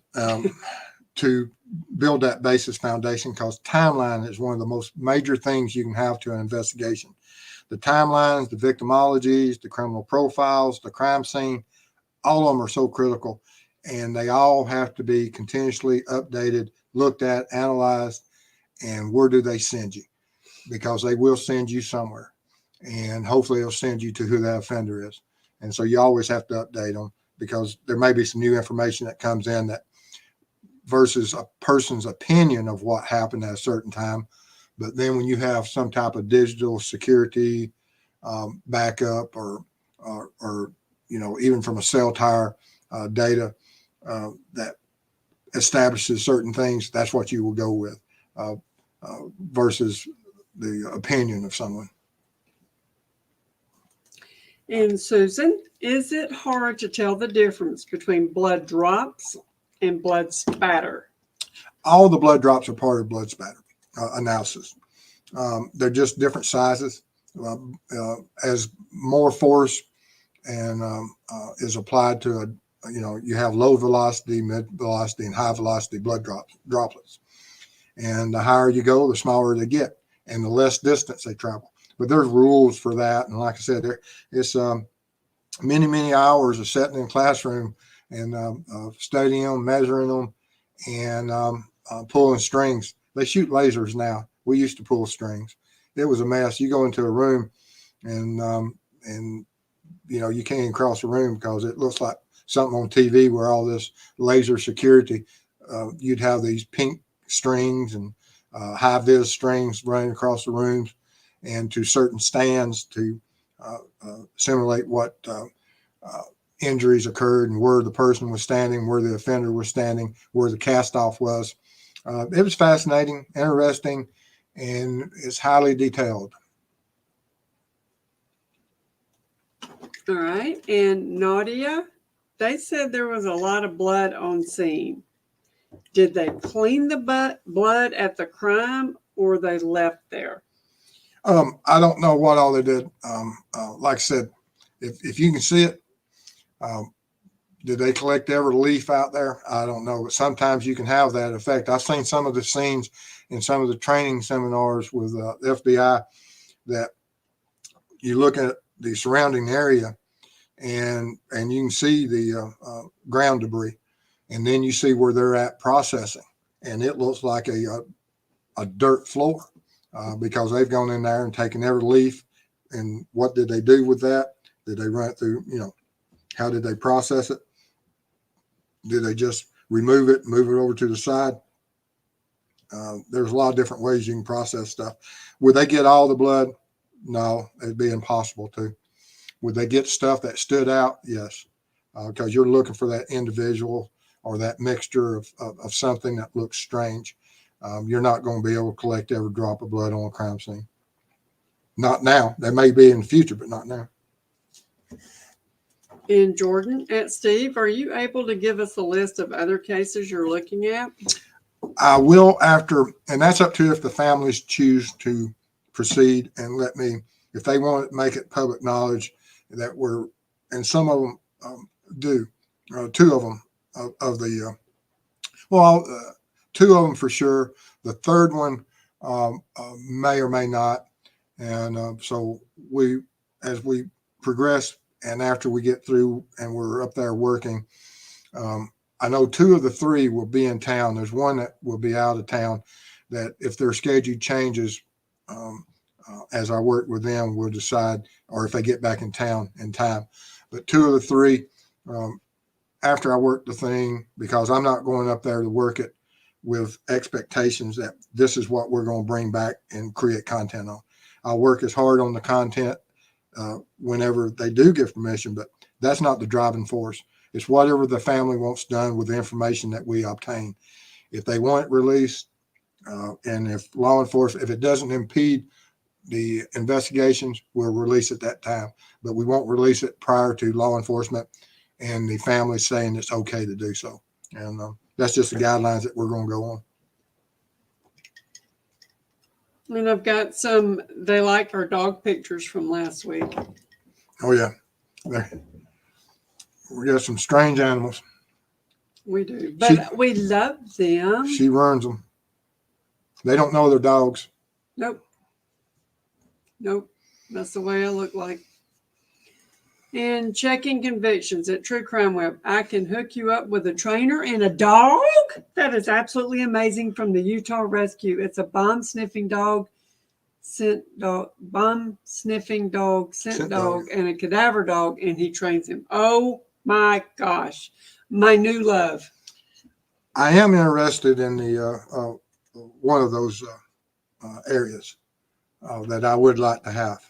Speaker 2: to build that basis foundation, because timeline is one of the most major things you can have to an investigation. The timelines, the victimologies, the criminal profiles, the crime scene, all of them are so critical, and they all have to be continuously updated, looked at, analyzed, and where do they send you? Because they will send you somewhere, and hopefully they'll send you to who that offender is. And so you always have to update them, because there may be some new information that comes in that versus a person's opinion of what happened at a certain time. But then when you have some type of digital security backup or even from a cell tower data that establishes certain things, that's what you will go with versus the opinion of someone.
Speaker 1: And Susan, is it hard to tell the difference between blood drops and blood spatter?
Speaker 2: All the blood drops are part of blood spatter analysis. They're just different sizes. As more force and is applied to you have low velocity, mid velocity, and high velocity blood droplets. And the higher you go, the smaller they get, and the less distance they travel. But there's rules for that. And like I said, it's many hours of sitting in a classroom and studying them, measuring them, and pulling strings. They shoot lasers now. We used to pull strings. It was a mess. You go into a room and you can't even cross the room because it looks like something on TV where all this laser security, you'd have these pink strings and high vis strings running across the rooms and to certain stands to simulate what injuries occurred and where the person was standing, where the offender was standing, where the cast off was. It was fascinating, interesting, and it's highly detailed.
Speaker 1: All right. And Nadia, they said there was a lot of blood on scene. Did they clean the blood at the crime or they left there?
Speaker 2: I don't know what all they did. Like I said, if you can see it, did they collect every leaf out there? I don't know. But sometimes you can have that effect. I've seen some of the scenes in some of the training seminars with the FBI that you look at the surrounding area and you can see the ground debris, and then you see where they're at processing, and it looks like a dirt floor because they've gone in there and taken every leaf. And what did they do with that? Did they run it through? How did they process it? Did they just remove it, move it over to the side? There's a lot of different ways you can process stuff. Would they get all the blood? No, it'd be impossible to. Would they get stuff that stood out? Yes, because you're looking for that individual or that mixture of something that looks strange. You're not going to be able to collect every drop of blood on a crime scene. Not now. They may be in the future, but not now.
Speaker 1: And Jordan, Steve, are you able to give us a list of other cases you're looking at?
Speaker 2: I will after, and that's up to if the families choose to proceed and let me, if they want to make it public knowledge that we're, and some of them do, two of them of the, two of them for sure. The third one may or may not. And so as we progress and after we get through and we're up there working, I know 2 of the 3 will be in town. There's one that will be out of town that if their schedule changes, as I work with them, we'll decide, or if they get back in town in time. But 2 of the 3, after I work the thing, because I'm not going up there to work it with expectations that this is what we're going to bring back and create content on. I'll work as hard on the content whenever they do give permission, but that's not the driving force. It's whatever the family wants done with the information that we obtain. If they want it released, and if law enforcement, if it doesn't impede the investigations, we'll release it that time. But we won't release it prior to law enforcement and the family saying it's okay to do so. And that's just the guidelines that we're going to go on.
Speaker 1: And I've got some, they like our dog pictures from last week.
Speaker 2: Oh, yeah. We got some strange animals.
Speaker 1: We do. But we love them.
Speaker 2: She runs them. They don't know they're dogs.
Speaker 1: Nope. That's the way I look like. And checking convictions at True Crime Web. I can hook you up with a trainer and a dog. That is absolutely amazing from the Utah Rescue. It's a bomb sniffing dog, scent dog, and a cadaver dog, and he trains him. Oh my gosh, my new love.
Speaker 2: I am interested in the one of those areas that I would like to have.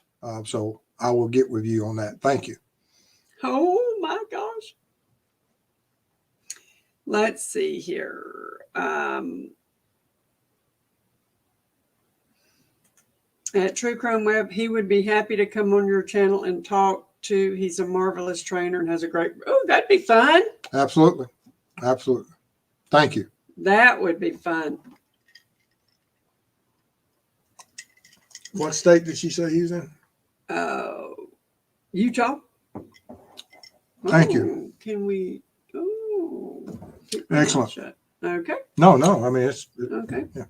Speaker 2: So I will get with you on that. Thank you.
Speaker 1: Oh my gosh. Let's see here. At True Crime Web, he would be happy to come on your channel and talk to. He's a marvelous trainer and has a great. Oh, that'd be fun.
Speaker 2: Absolutely. Thank you.
Speaker 1: That would be fun.
Speaker 2: What state did she say he's in?
Speaker 1: Utah.
Speaker 2: Thank you.
Speaker 1: Can we?
Speaker 2: Excellent.
Speaker 1: Okay.
Speaker 2: No. I mean, it's
Speaker 1: okay.
Speaker 2: Yeah.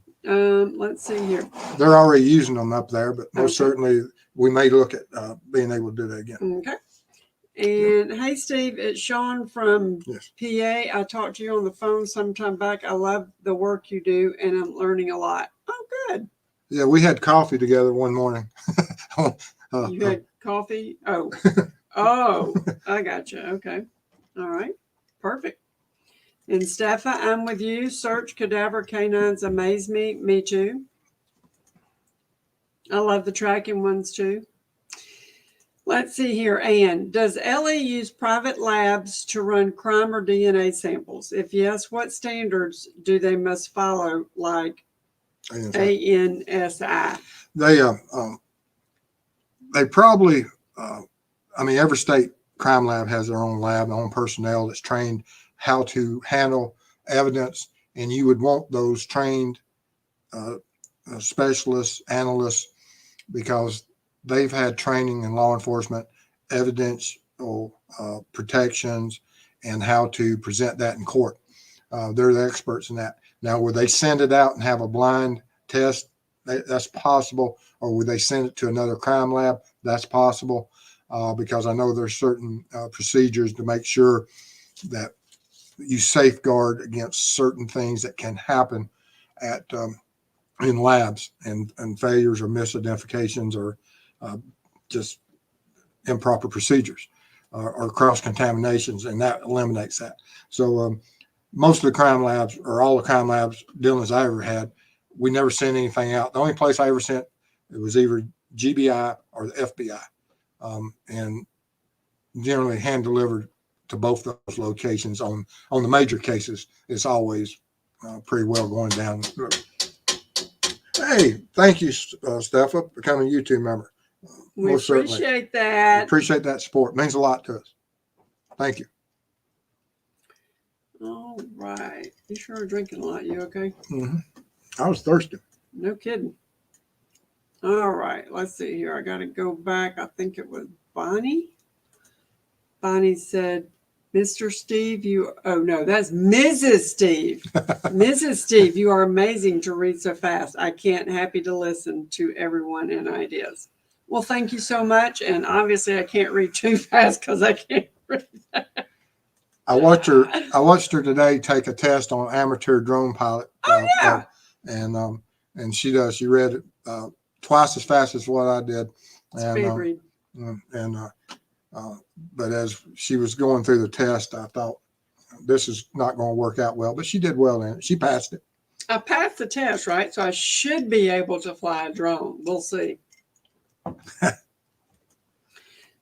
Speaker 1: Let's see here.
Speaker 2: They're already using them up there, but most
Speaker 1: Okay.
Speaker 2: certainly we may look at being able to do that again.
Speaker 1: Okay. And hey, Steve, it's Sean from PA. I talked to you on the phone sometime back. I love the work you do, and I'm learning a lot. Oh, good.
Speaker 2: Yeah, we had coffee together one morning.
Speaker 1: You had coffee? Oh, I gotcha. Okay. All right. Perfect. And Steffa, I'm with you. Search cadaver canines amaze me. Me too. I love the tracking ones too. Let's see here. Ann, does Ellie use private labs to run crime or DNA samples? If yes, what standards do they must follow, like ANSI?
Speaker 2: They probably, I mean, every state crime lab has their own lab, their own personnel that's trained how to handle evidence, and you would want those trained specialists, analysts, because they've had training in law enforcement, evidential protections, and how to present that in court. They're the experts in that. Now, would they send it out and have a blind test? That's possible. Or would they send it to another crime lab? That's possible, because I know there's certain procedures to make sure that you safeguard against certain things that can happen at in labs, and failures or misidentifications or just improper procedures or cross contaminations, and that eliminates that. So most of the crime labs, or all the crime labs dealings I ever had, we never sent anything out. The only place I ever sent, it was either GBI or the FBI, and generally hand delivered to both those locations. On the major cases, it's always pretty well going down. Hey, thank you, Steffa, for becoming a YouTube member.
Speaker 1: We appreciate that.
Speaker 2: Appreciate that support. It means a lot to us. Thank you.
Speaker 1: All right. You sure are drinking a lot. You okay?
Speaker 2: Mm-hmm. I was thirsty.
Speaker 1: No kidding. All right. Let's see here. I got to go back. I think it was Bonnie. Bonnie said, Mr. Steve, oh no, that's Mrs. Steve. Mrs. Steve, you are amazing to read so fast. I can't happy to listen to everyone and ideas. Well, thank you so much. And obviously I can't read too fast because I can't read that.
Speaker 2: I watched her today take a test on amateur drone pilot.
Speaker 1: Oh yeah.
Speaker 2: And she read it twice as fast as what I did. But as she was going through the test, I thought this is not going to work out well, but she did well in it. She passed it.
Speaker 1: I passed the test, right? So I should be able to fly a drone. We'll see.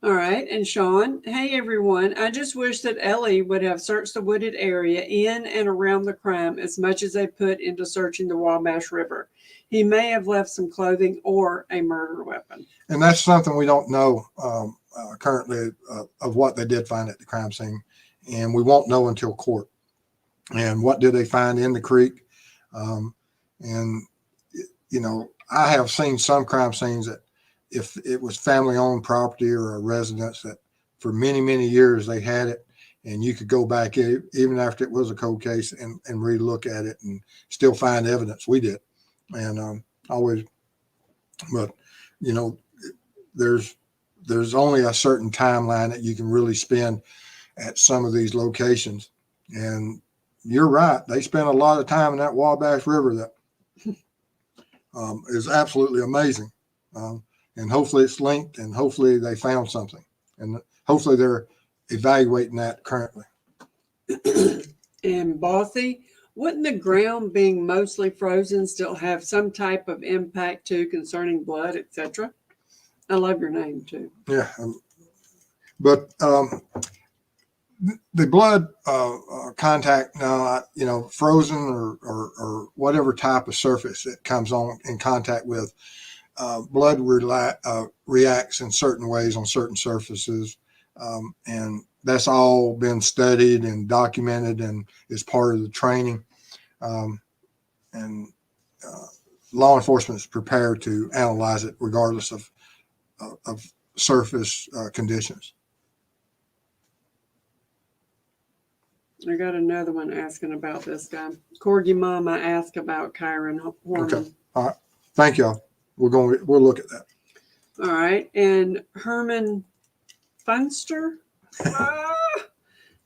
Speaker 1: All right. And Sean, hey, everyone. I just wish that Ellie would have searched the wooded area in and around the crime as much as they put into searching the Wabash River. He may have left some clothing or a murder weapon.
Speaker 2: And that's something we don't know currently of what they did find at the crime scene. And we won't know until court. And what did they find in the creek? I have seen some crime scenes that if it was family-owned property or a residence that for many, many years they had it, and you could go back even after it was a cold case and re-look at it and still find evidence. We did. And there's only a certain timeline that you can really spend at some of these locations. And you're right. They spent a lot of time in that Wabash River that is absolutely amazing. And hopefully it's linked, and hopefully they found something, and hopefully they're evaluating that currently.
Speaker 1: And Bothy, wouldn't the ground being mostly frozen still have some type of impact too concerning blood, etc.? I love your name too.
Speaker 2: Yeah, but the blood contact now, frozen or whatever type of surface it comes on in contact with. Blood reacts in certain ways on certain surfaces, and that's all been studied and documented and is part of the training. And law enforcement is prepared to analyze it regardless of surface conditions.
Speaker 1: I got another one asking about this guy. Corgi Mama asked about Kyron Horman.
Speaker 2: Okay. All right. Thank y'all. We'll look at that.
Speaker 1: All right. And Herman Funster.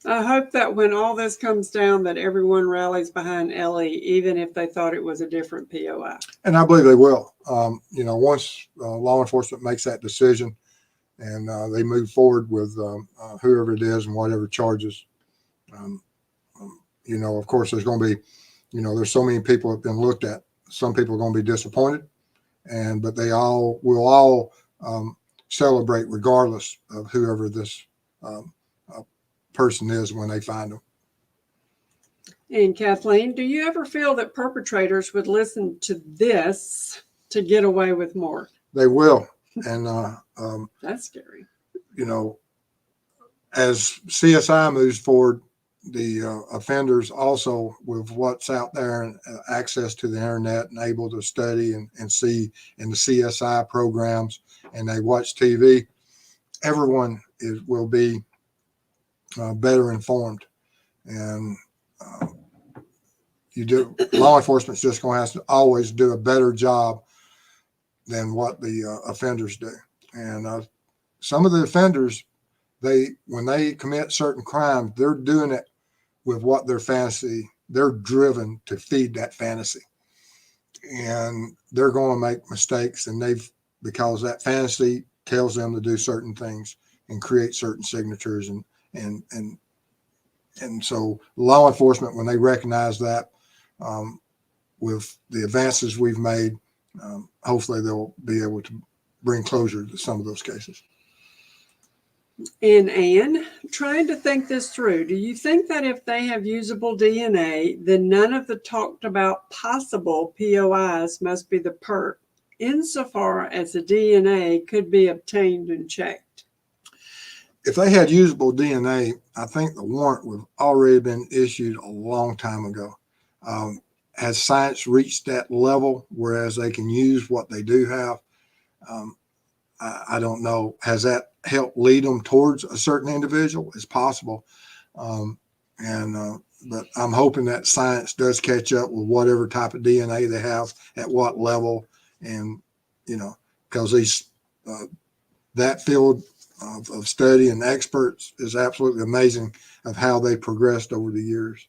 Speaker 1: I hope that when all this comes down that everyone rallies behind Ellie, even if they thought it was a different POI.
Speaker 2: And I believe they will. Once law enforcement makes that decision and they move forward with whoever it is and whatever charges, of course, there's going to be, there's so many people have been looked at. Some people are going to be disappointed. But they will all celebrate regardless of whoever this person is when they find them.
Speaker 1: And Kathleen, do you ever feel that perpetrators would listen to this to get away with more?
Speaker 2: They will. And
Speaker 1: that's scary.
Speaker 2: As CSI moves forward, the offenders also, with what's out there and access to the internet and able to study and see in the CSI programs, and they watch TV, everyone will be better informed. And law enforcement's just going to have to always do a better job than what the offenders do. And some of the offenders, when they commit certain crimes, they're doing it with what their fantasy, they're driven to feed that fantasy. And they're going to make mistakes, and because that fantasy tells them to do certain things and create certain signatures. And so law enforcement, when they recognize that, with the advances we've made, hopefully they'll be able to bring closure to some of those cases.
Speaker 1: And Anne, trying to think this through, do you think that if they have usable DNA, then none of the talked about possible POIs must be the perp, insofar as the DNA could be obtained and checked?
Speaker 2: If they had usable DNA, I think the warrant would have already been issued a long time ago. Has science reached that level, whereas they can use what they do have? I don't know. Has that helped lead them towards a certain individual? It's possible. But I'm hoping that science does catch up with whatever type of DNA they have at what level, and because that field of study and experts is absolutely amazing of how they progressed over the years.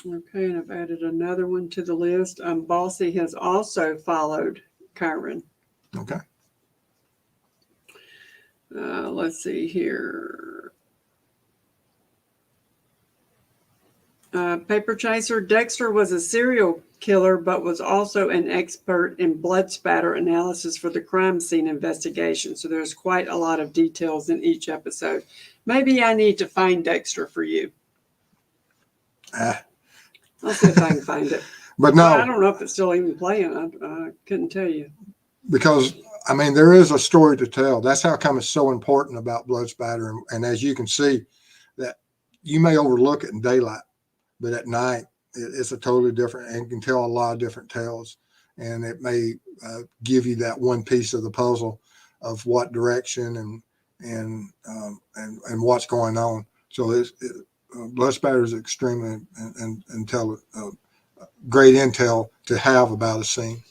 Speaker 1: Okay, and I've added another one to the list. Bossy has also followed Chiron.
Speaker 2: Okay.
Speaker 1: Let's see here. Paper Chaser, Dexter was a serial killer, but was also an expert in blood spatter analysis for the crime scene investigation. So there's quite a lot of details in each episode. Maybe I need to find Dexter for you. I'll see if I can find it.
Speaker 2: But no,
Speaker 1: I don't know if it's still even playing. I couldn't tell you.
Speaker 2: Because, I mean, there is a story to tell. That's how come it's so important about blood spatter. And as you can see, that you may overlook it in daylight, but at night, it's a totally different, and can tell a lot of different tales. And it may give you that one piece of the puzzle of what direction and what's going on. So blood spatter is extremely great intel to have about a scene.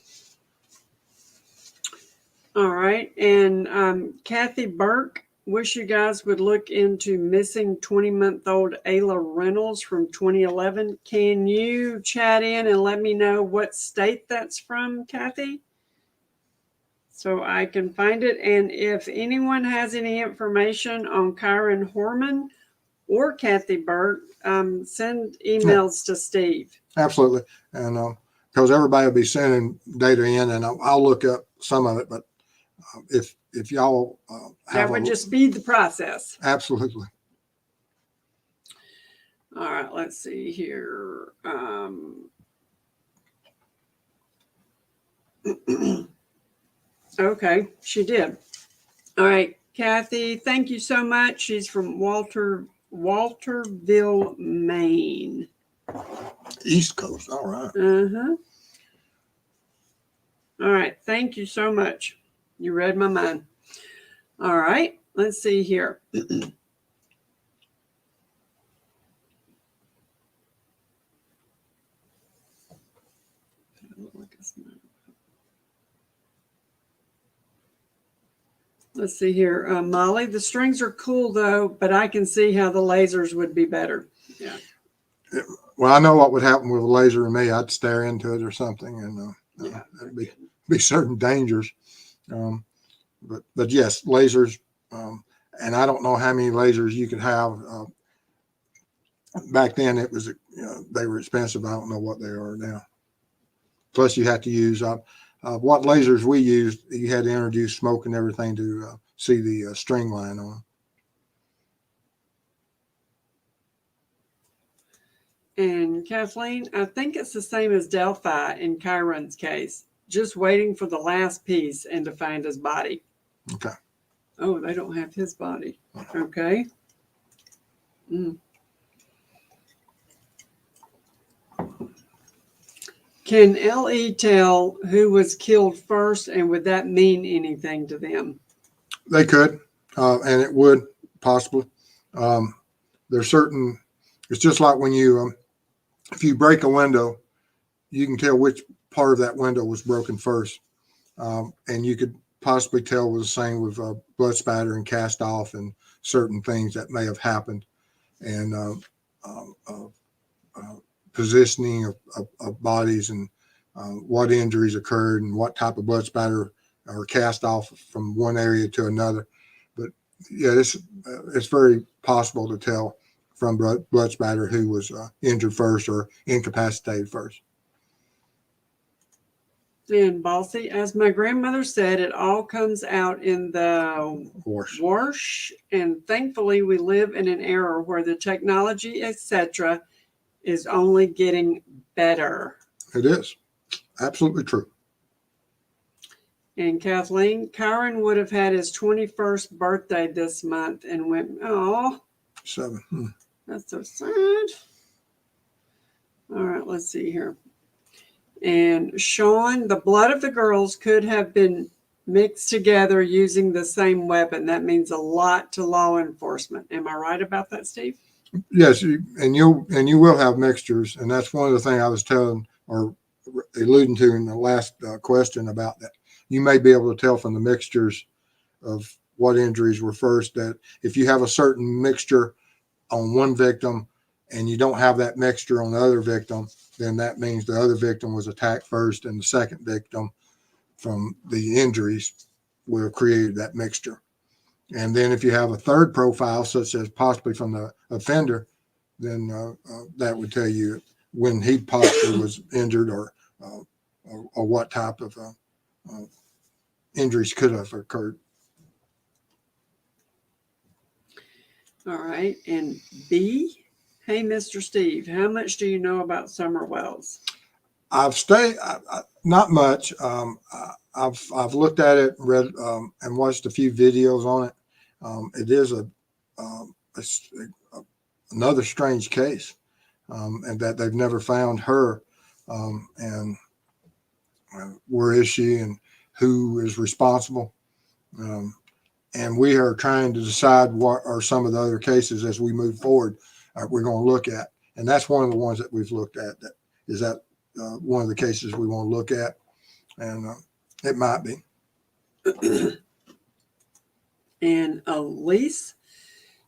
Speaker 1: All right. And Kathy Burke, wish you guys would look into missing 20-month-old Ayla Reynolds from 2011. Can you chat in and let me know what state that's from, Kathy? So I can find it. And if anyone has any information on Chiron Horman or Kathy Burke, send emails to Steve.
Speaker 2: Absolutely. And because everybody will be sending data in, and I'll look up some of it, but if y'all
Speaker 1: that would just speed the process.
Speaker 2: Absolutely.
Speaker 1: All right, let's see here. Okay, she did. All right, Kathy, thank you so much. She's from Walterville, Maine.
Speaker 2: East Coast. All right.
Speaker 1: All right, thank you so much. You read my mind. All right, let's see here. Let's see here. Molly, the strings are cool though, but I can see how the lasers would be better. Yeah.
Speaker 2: Well, I know what would happen with a laser in me. I'd stare into it or something, and there'd be certain dangers. But yes, lasers, and I don't know how many lasers you could have. Back then, it was they were expensive. I don't know what they are now. Plus, you had to use what lasers we used. You had to introduce smoke and everything to see the string line on.
Speaker 1: And Kathleen, I think it's the same as Delphi in Chiron's case. Just waiting for the last piece and to find his body.
Speaker 2: Okay.
Speaker 1: Oh, they don't have his body. Okay. Can Ellie tell who was killed first, and would that mean anything to them?
Speaker 2: They could, and it would possibly. There's certain. It's just like when you, if you break a window, you can tell which part of that window was broken first, and you could possibly tell was the same with blood spatter and cast off and certain things that may have happened, and positioning of bodies and what injuries occurred and what type of blood spatter or cast off from one area to another. But yeah, it's very possible to tell from blood spatter who was injured first or incapacitated first.
Speaker 1: And Bossy, as my grandmother said, it all comes out in the wash. And thankfully, we live in an era where the technology, etc., is only getting better.
Speaker 2: It is. Absolutely true.
Speaker 1: And Kathleen, Chiron would have had his 21st birthday this month and went, oh.
Speaker 2: 7.
Speaker 1: That's so sad. All right, let's see here. And Sean, the blood of the girls could have been mixed together using the same weapon. That means a lot to law enforcement. Am I right about that, Steve?
Speaker 2: Yes, and you will have mixtures, and that's one of the things I was telling or alluding to in the last question about that. You may be able to tell from the mixtures of what injuries were first, that if you have a certain mixture on one victim and you don't have that mixture on the other victim, then that means the other victim was attacked first, and the second victim from the injuries will have created that mixture. And then if you have a third profile, such as possibly from the offender, then that would tell you when he possibly was injured, or what type of injuries could have occurred.
Speaker 1: All right. And B, hey, Mr. Steve, how much do you know about summer wells?
Speaker 2: I've stayed not much. I've looked at it, read and watched a few videos on it. It is another strange case, and that they've never found her, and where is she and who is responsible. And we are trying to decide what are some of the other cases as we move forward. We're going to look at, and that's one of the ones that we've looked at. That is that one of the cases we want to look at, and it might be.
Speaker 1: And Elise,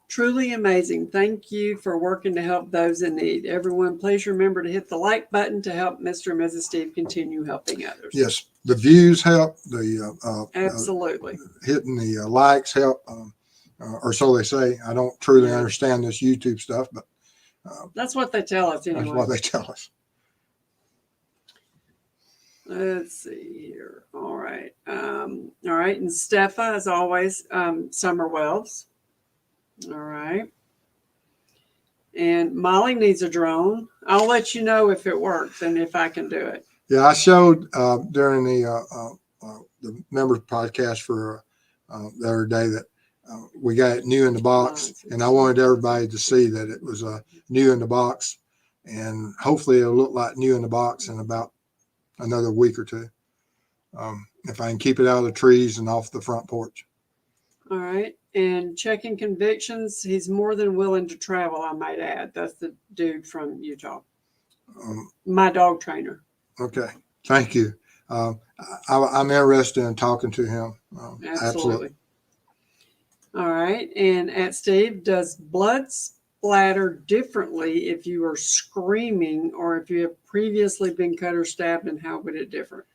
Speaker 1: truly amazing. Thank you for working to help those in need. Everyone, please remember to hit the like button to help Mr. and Mrs. Steve continue helping others.
Speaker 2: Yes, the views help. The
Speaker 1: absolutely
Speaker 2: hitting the likes help, or so they say. I don't truly understand this YouTube stuff, but
Speaker 1: that's what they tell us anyway.
Speaker 2: That's what they tell us.
Speaker 1: Let's see here. All right. All right. And Steffa, as always, Summer Wells. All right. And Molly needs a drone. I'll let you know if it works and if I can do it.
Speaker 2: Yeah, I showed during the members podcast for the other day that we got it new in the box, and I wanted everybody to see that it was new in the box, and hopefully it'll look like new in the box in about another week or two, if I can keep it out of the trees and off the front porch.
Speaker 1: All right. And checking convictions, he's more than willing to travel, I might add. That's the dude from Utah. My dog trainer.
Speaker 2: Okay. Thank you. I'm interested in talking to him. Absolutely.
Speaker 1: All right. And at Steve, does blood splatter differently if you are screaming or if you have previously been cut or stabbed, and how would it differ?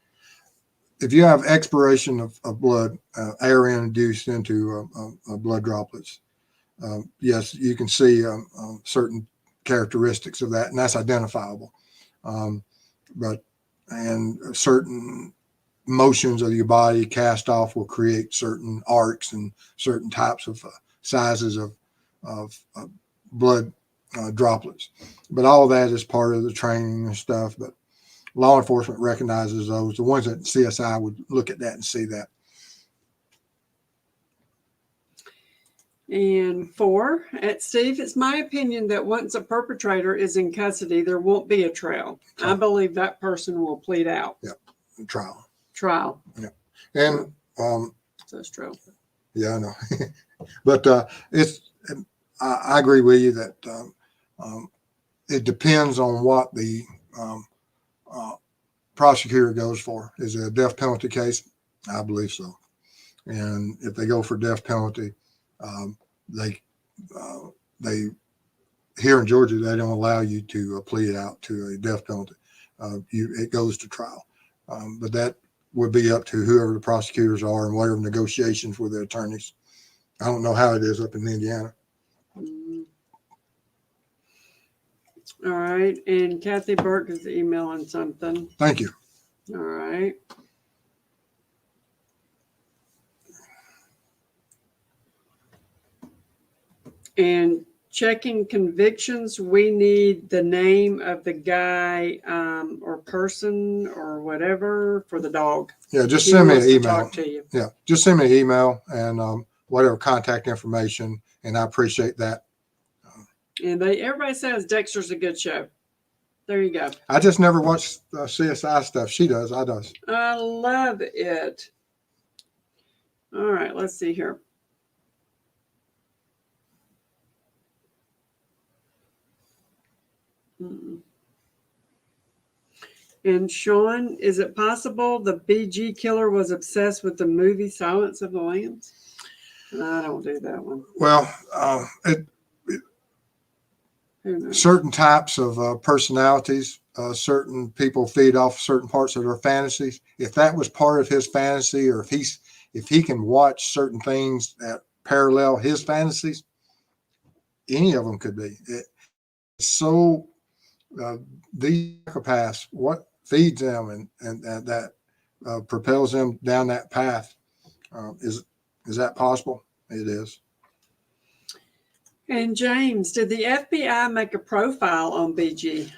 Speaker 2: If you have expiration of blood, air induced into blood droplets, yes, you can see certain characteristics of that, and that's identifiable. And certain motions of your body cast off will create certain arcs and certain types of sizes of blood droplets. But all of that is part of the training and stuff. But law enforcement recognizes those. The ones at CSI would look at that and see that.
Speaker 1: And 4, at Steve, it's my opinion that once a perpetrator is in custody, there won't be a trail. I believe that person will plead out.
Speaker 2: Yeah, trial.
Speaker 1: Yeah.
Speaker 2: And
Speaker 1: that's true.
Speaker 2: Yeah, I know. But I agree with you that it depends on what the prosecutor goes for. Is it a death penalty case? I believe so. And if they go for death penalty, they here in Georgia, they don't allow you to plead out to a death penalty. It goes to trial. But that would be up to whoever the prosecutors are and whatever negotiations with the attorneys. I don't know how it is up in Indiana.
Speaker 1: All right. And Kathy Burke is emailing something.
Speaker 2: Thank you.
Speaker 1: All right. And checking convictions, we need the name of the guy or person or whatever for the dog.
Speaker 2: Yeah, just send me an email.
Speaker 1: Talk to you.
Speaker 2: Yeah, just send me an email and whatever contact information, and I appreciate that.
Speaker 1: And everybody says Dexter's a good show. There you go.
Speaker 2: I just never watched CSI stuff. She does. I does.
Speaker 1: I love it. All right, let's see here. And Sean, is it possible the BG killer was obsessed with the movie Silence of the Lambs? I don't do that one.
Speaker 2: Well, certain types of personalities, certain people feed off certain parts of their fantasies. If that was part of his fantasy, or if he can watch certain things that parallel his fantasies, any of them could be. So these psychopaths, what feeds them and that propels them down that path, is that possible? It is.
Speaker 1: And James, did the FBI make a profile on BG?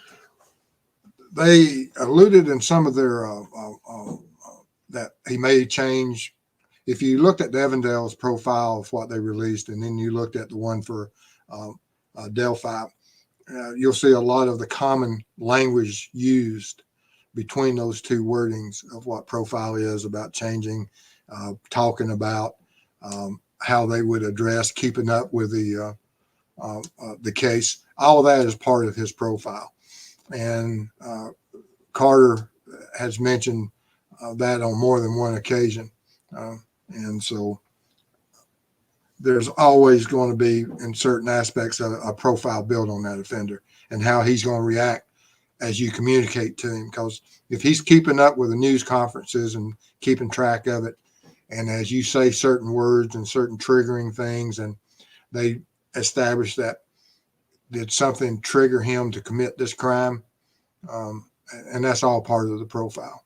Speaker 2: They alluded in some of their that he may change. If you looked at Devondale's profile of what they released, and then you looked at the one for Delphi, you'll see a lot of the common language used between those two wordings of what profile is about changing, talking about how they would address keeping up with the case. All of that is part of his profile. And Carter has mentioned that on more than one occasion. And so there's always going to be, in certain aspects, a profile built on that offender and how he's going to react as you communicate to him. Because if he's keeping up with the news conferences and keeping track of it, and as you say certain words and certain triggering things, and they establish that did something trigger him to commit this crime, and that's all part of the profile.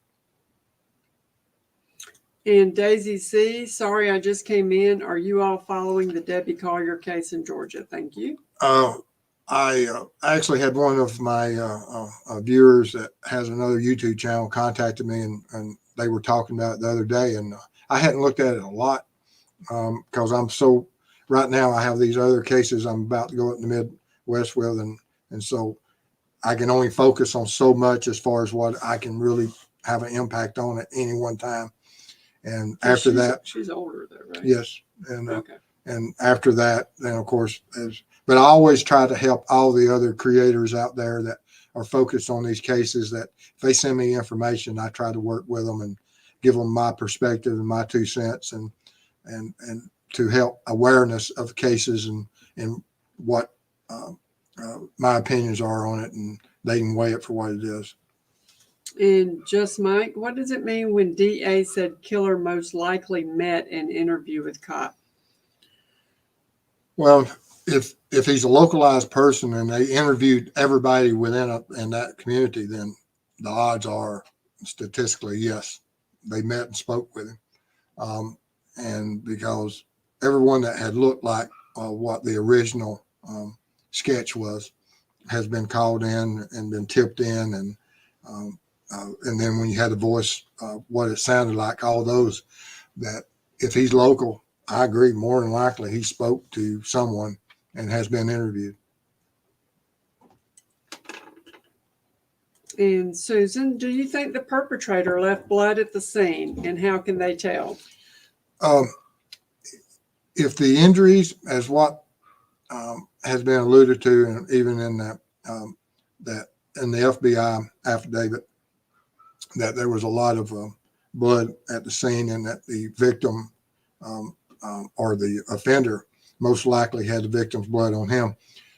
Speaker 1: And Daisy C, sorry, I just came in. Are you all following the Debbie Collier case in Georgia? Thank you.
Speaker 2: I actually had one of my viewers that has another YouTube channel contacted me, and they were talking about it the other day, and I hadn't looked at it a lot because I'm so, right now I have these other cases I'm about to go in the Midwest with, and so I can only focus on so much as far as what I can really have an impact on at any one time. And after that,
Speaker 1: she's older though, right?
Speaker 2: Yes. And
Speaker 1: okay.
Speaker 2: And after that, then of course, but I always try to help all the other creators out there that are focused on these cases, that if they send me information, I try to work with them and give them my perspective and my 2 cents, and to help awareness of cases and what my opinions are on it, and they can weigh it for what it is.
Speaker 1: And Just Mike, what does it mean when DA said killer most likely met and interviewed with cop?
Speaker 2: Well, if he's a localized person and they interviewed everybody within in that community, then the odds are statistically, yes, they met and spoke with him. And because everyone that had looked like what the original sketch was has been called in and been tipped in, and then when you had the voice, what it sounded like, all those, that if he's local, I agree, more than likely he spoke to someone and has been interviewed.
Speaker 1: And Susan, do you think the perpetrator left blood at the scene, and how can they tell?
Speaker 2: If the injuries, as what has been alluded to, and even in that in the FBI affidavit, that there was a lot of blood at the scene, and that the victim or the offender most likely had the victim's blood on him,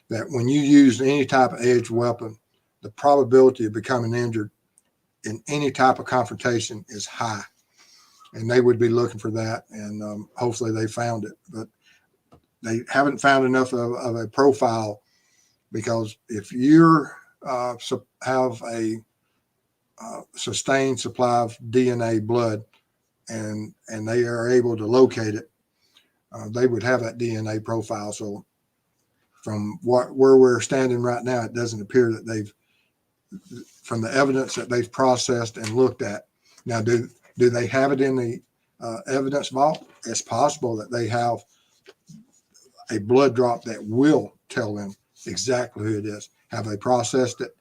Speaker 2: that when you use any type of edged weapon, the probability of becoming injured in any type of confrontation is high. And they would be looking for that, and hopefully they found it. But they haven't found enough of a profile, because if you have a sustained supply of DNA blood and they are able to locate it, they would have that DNA profile. So from where we're standing right now, it doesn't appear that from the evidence that they've processed and looked at. Now, do they have it in the evidence vault? It's possible that they have a blood drop that will tell them exactly who it is. Have they processed it?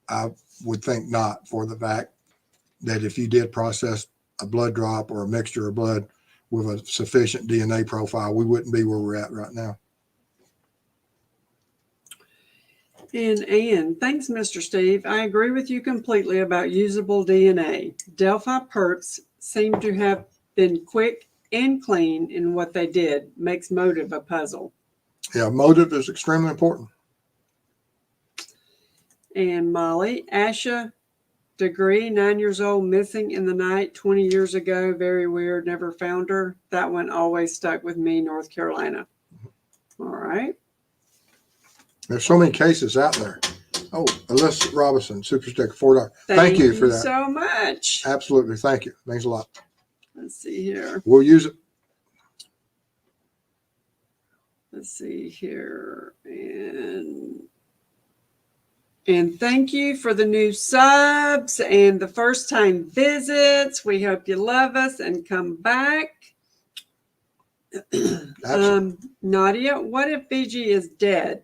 Speaker 2: I would think not, for the fact that if you did process a blood drop or a mixture of blood with a sufficient DNA profile, we wouldn't be where we're at right now.
Speaker 1: And Ann, thanks, Mr. Steve. I agree with you completely about usable DNA. Delphi perps seem to have been quick and clean in what they did. Makes motive a puzzle.
Speaker 2: Yeah, motive is extremely important.
Speaker 1: And Molly, Asha Degree, 9 years old, missing in the night 20 years ago. Very weird. Never found her. That one always stuck with me, North Carolina. All right.
Speaker 2: There's so many cases out there. Oh, Alyssa Robinson, Super Sticker, $4. Thank you for that.
Speaker 1: So much.
Speaker 2: Absolutely. Thank you. Thanks a lot.
Speaker 1: Let's see here.
Speaker 2: We'll use it.
Speaker 1: Let's see here. And thank you for the new subs and the first time visits. We hope you love us and come back. Nadia, what if BG is dead?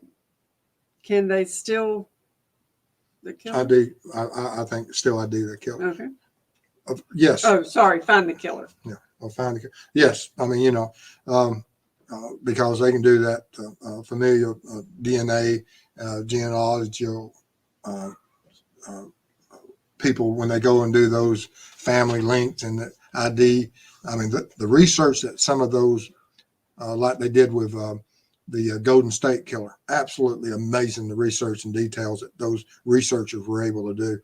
Speaker 1: Can they still the killer?
Speaker 2: I think still ID the killer.
Speaker 1: Okay.
Speaker 2: Yes.
Speaker 1: Oh, sorry. Find the killer.
Speaker 2: Yeah. I'll find the killer. Yes. I mean, you know, because they can do that familial DNA, genealogy, people when they go and do those family links and the ID. I mean, the research that some of those, like they did with the Golden State Killer, absolutely amazing. The research and details that those researchers were able to do.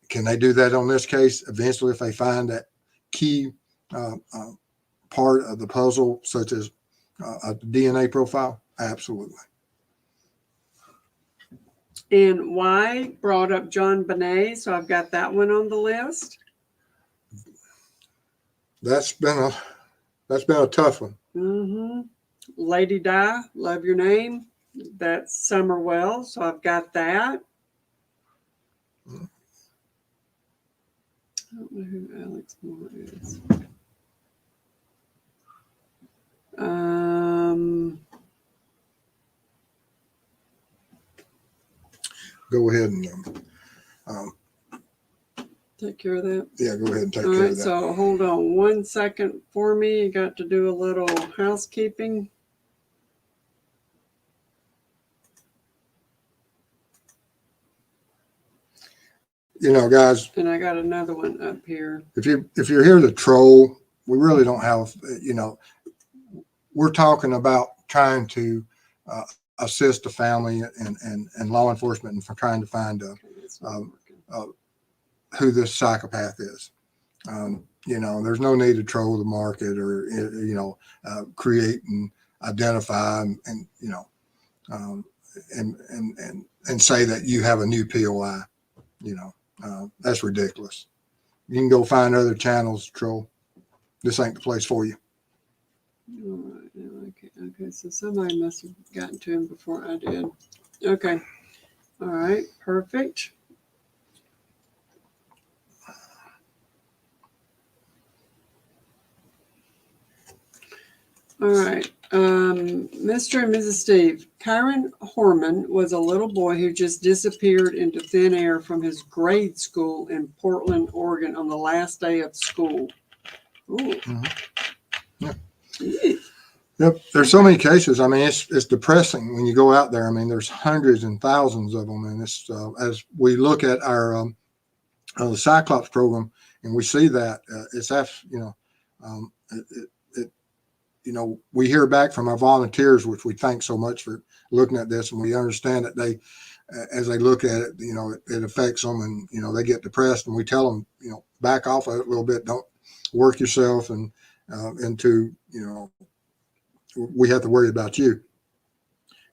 Speaker 2: Can they do that on this case? Eventually, if they find that key part of the puzzle, such as a DNA profile, absolutely.
Speaker 1: And Y brought up John Bonet, so I've got that one on the list.
Speaker 2: That's been a tough one.
Speaker 1: Mm-hmm. Lady Di, love your name. That's Summer Wells, so I've got that. I don't know who Alex Moore is.
Speaker 2: Go ahead and
Speaker 1: take care of that.
Speaker 2: Yeah, go ahead and take
Speaker 1: All
Speaker 2: care
Speaker 1: right,
Speaker 2: of that.
Speaker 1: so hold on 1 second for me. You got to do a little housekeeping.
Speaker 2: You know, guys,
Speaker 1: and I got another one up here.
Speaker 2: If you're here to troll, we really don't have. You know, we're talking about trying to assist the family and law enforcement and for trying to find who this psychopath is. You know, there's no need to troll the market or create and identify and you know and say that you have a new POI. You know. That's ridiculous. You can go find other channels to troll. This ain't the place for you.
Speaker 1: All right. Okay. So somebody must have gotten to him before I did. Okay. All right. Perfect. All right. Mr. and Mrs. Steve, Kyron Horman was a little boy who just disappeared into thin air from his grade school in Portland, Oregon on the last day of school. Ooh.
Speaker 2: Mm-hmm. Yeah. Yep. There's so many cases. I mean, it's depressing when you go out there. I mean, there's hundreds and thousands of them. And it's, as we look at our, the Cyclops program and we see that you know, we hear back from our volunteers, which we thank so much for looking at this, and we understand that they, as they look at it, you know, it affects them, and you know they get depressed, and we tell them, you know, back off of it a little bit, don't work yourself and into, you know, we have to worry about you,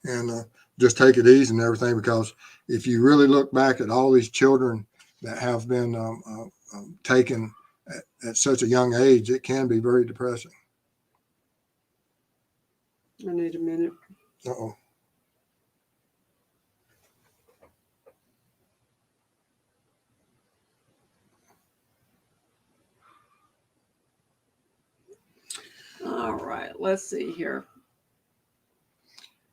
Speaker 2: and just take it easy and everything, because if you really look back at all these children that have been taken at such a young age, it can be very depressing.
Speaker 1: I need a minute.
Speaker 2: Uh-oh.
Speaker 1: All right, let's see here.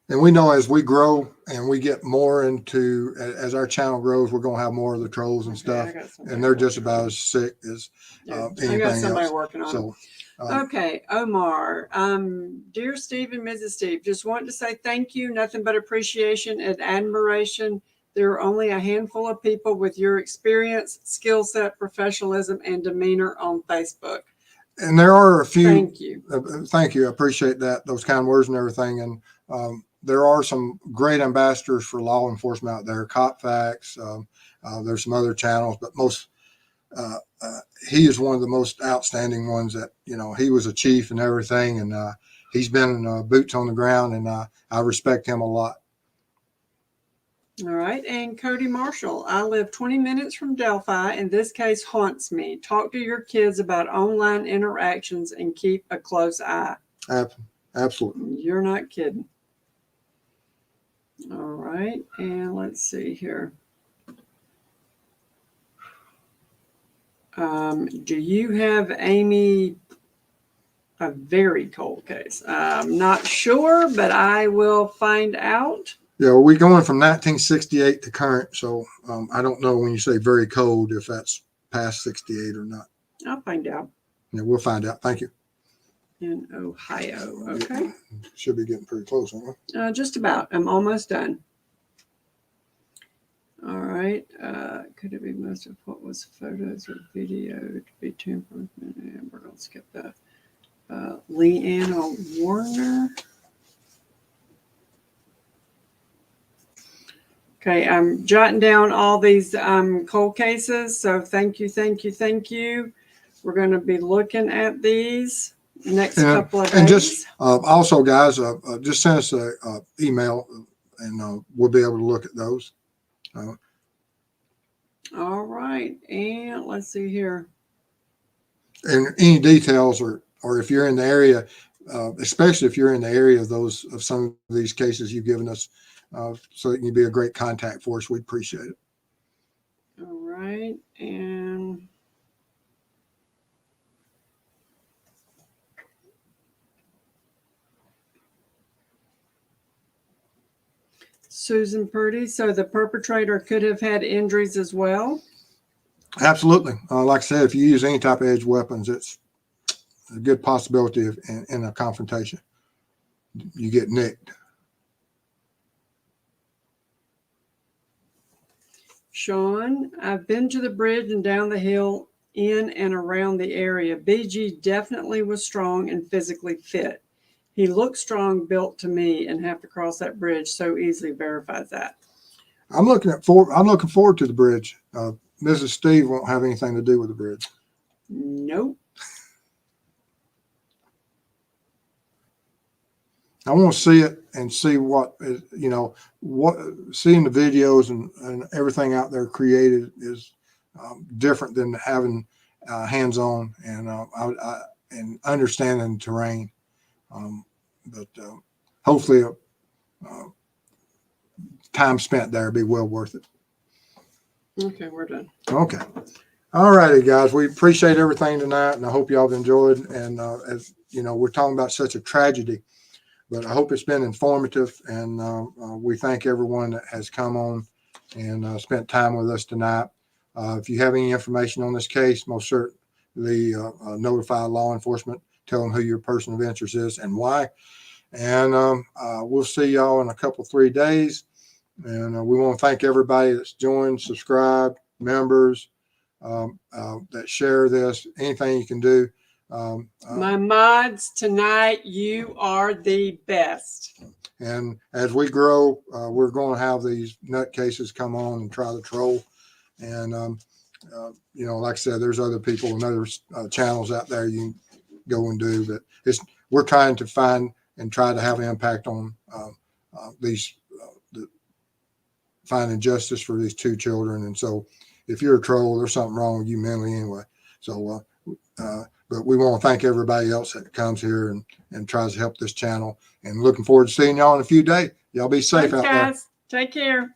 Speaker 2: And we know as we grow and we get more into, as our channel grows, we're going to have more of the trolls and stuff. And they're just about as sick as anything else.
Speaker 1: I got somebody working on it. Okay, Omar. Dear Steve and Mrs. Steve, just want to say thank you. Nothing but appreciation and admiration. There are only a handful of people with your experience, skill set, professionalism, and demeanor on Facebook.
Speaker 2: And there are a few.
Speaker 1: Thank you.
Speaker 2: Thank you. I appreciate that, those kind words and everything. And there are some great ambassadors for law enforcement out there, CopFax. There's some other channels, but he is one of the most outstanding ones that, he was a chief and everything. And he's been boots on the ground, and I respect him a lot.
Speaker 1: All right. And Cody Marshall, I live 20 minutes from Delphi, and this case haunts me. Talk to your kids about online interactions and keep a close eye.
Speaker 2: Absolutely.
Speaker 1: You're not kidding. All right. And let's see here. Do you have, Amy, a very cold case? I'm not sure, but I will find out.
Speaker 2: Yeah, we're going from 1968 to current, so I don't know when you say very cold if that's past 68 or not.
Speaker 1: I'll find out.
Speaker 2: Yeah, we'll find out. Thank you.
Speaker 1: In Ohio. Okay.
Speaker 2: Should be getting pretty close, aren't we?
Speaker 1: Just about. I'm almost done. All right. Could it be most of what was photos or video to be too important? We're going to skip that. Leanna Warner. Okay, I'm jotting down all these cold cases. So thank you. We're going to be looking at these next couple of days.
Speaker 2: And just also, guys, just send us an email, and we'll be able to look at those.
Speaker 1: All right, and let's see here.
Speaker 2: And any details, or if you're in the area, especially if you're in the area of some of these cases you've given us, so that you can be a great contact for us, we'd appreciate it.
Speaker 1: All right, and Susan Purdy. So the perpetrator could have had injuries as well?
Speaker 2: Absolutely. Like I said, if you use any type of edge weapons, it's a good possibility of in a confrontation, you get nicked.
Speaker 1: Sean, I've been to the bridge and down the hill in and around the area. BG definitely was strong and physically fit. He looked strong built to me, and have to cross that bridge so easily verifies that.
Speaker 2: I'm looking forward to the bridge. Mrs. Steve won't have anything to do with the bridge.
Speaker 1: Nope.
Speaker 2: I want to see it and see what is, seeing the videos and everything out there created is different than having hands-on and understanding the terrain. But hopefully time spent there will be well worth it.
Speaker 1: Okay, we're done.
Speaker 2: Okay. All righty, guys. We appreciate everything tonight, and I hope y'all have enjoyed. And as we're talking about such a tragedy, but I hope it's been informative, and we thank everyone that has come on and spent time with us tonight. If you have any information on this case, most certainly notify law enforcement, tell them who your person of interest is and why. And we'll see y'all in a couple, 3 days. And we want to thank everybody that's joined, subscribed, members that share this, anything you can do.
Speaker 1: My mods tonight, you are the best.
Speaker 2: And as we grow, we're going to have these nutcases come on and try to troll. And, like I said, there's other people and other channels out there you can go and do. But we're trying to find and try to have an impact on finding justice for these 2 children. And so if you're a troll, there's something wrong with you mentally anyway. So, but we want to thank everybody else that comes here and tries to help this channel, and looking forward to seeing y'all in a few days. Y'all be safe out there.
Speaker 1: Take care.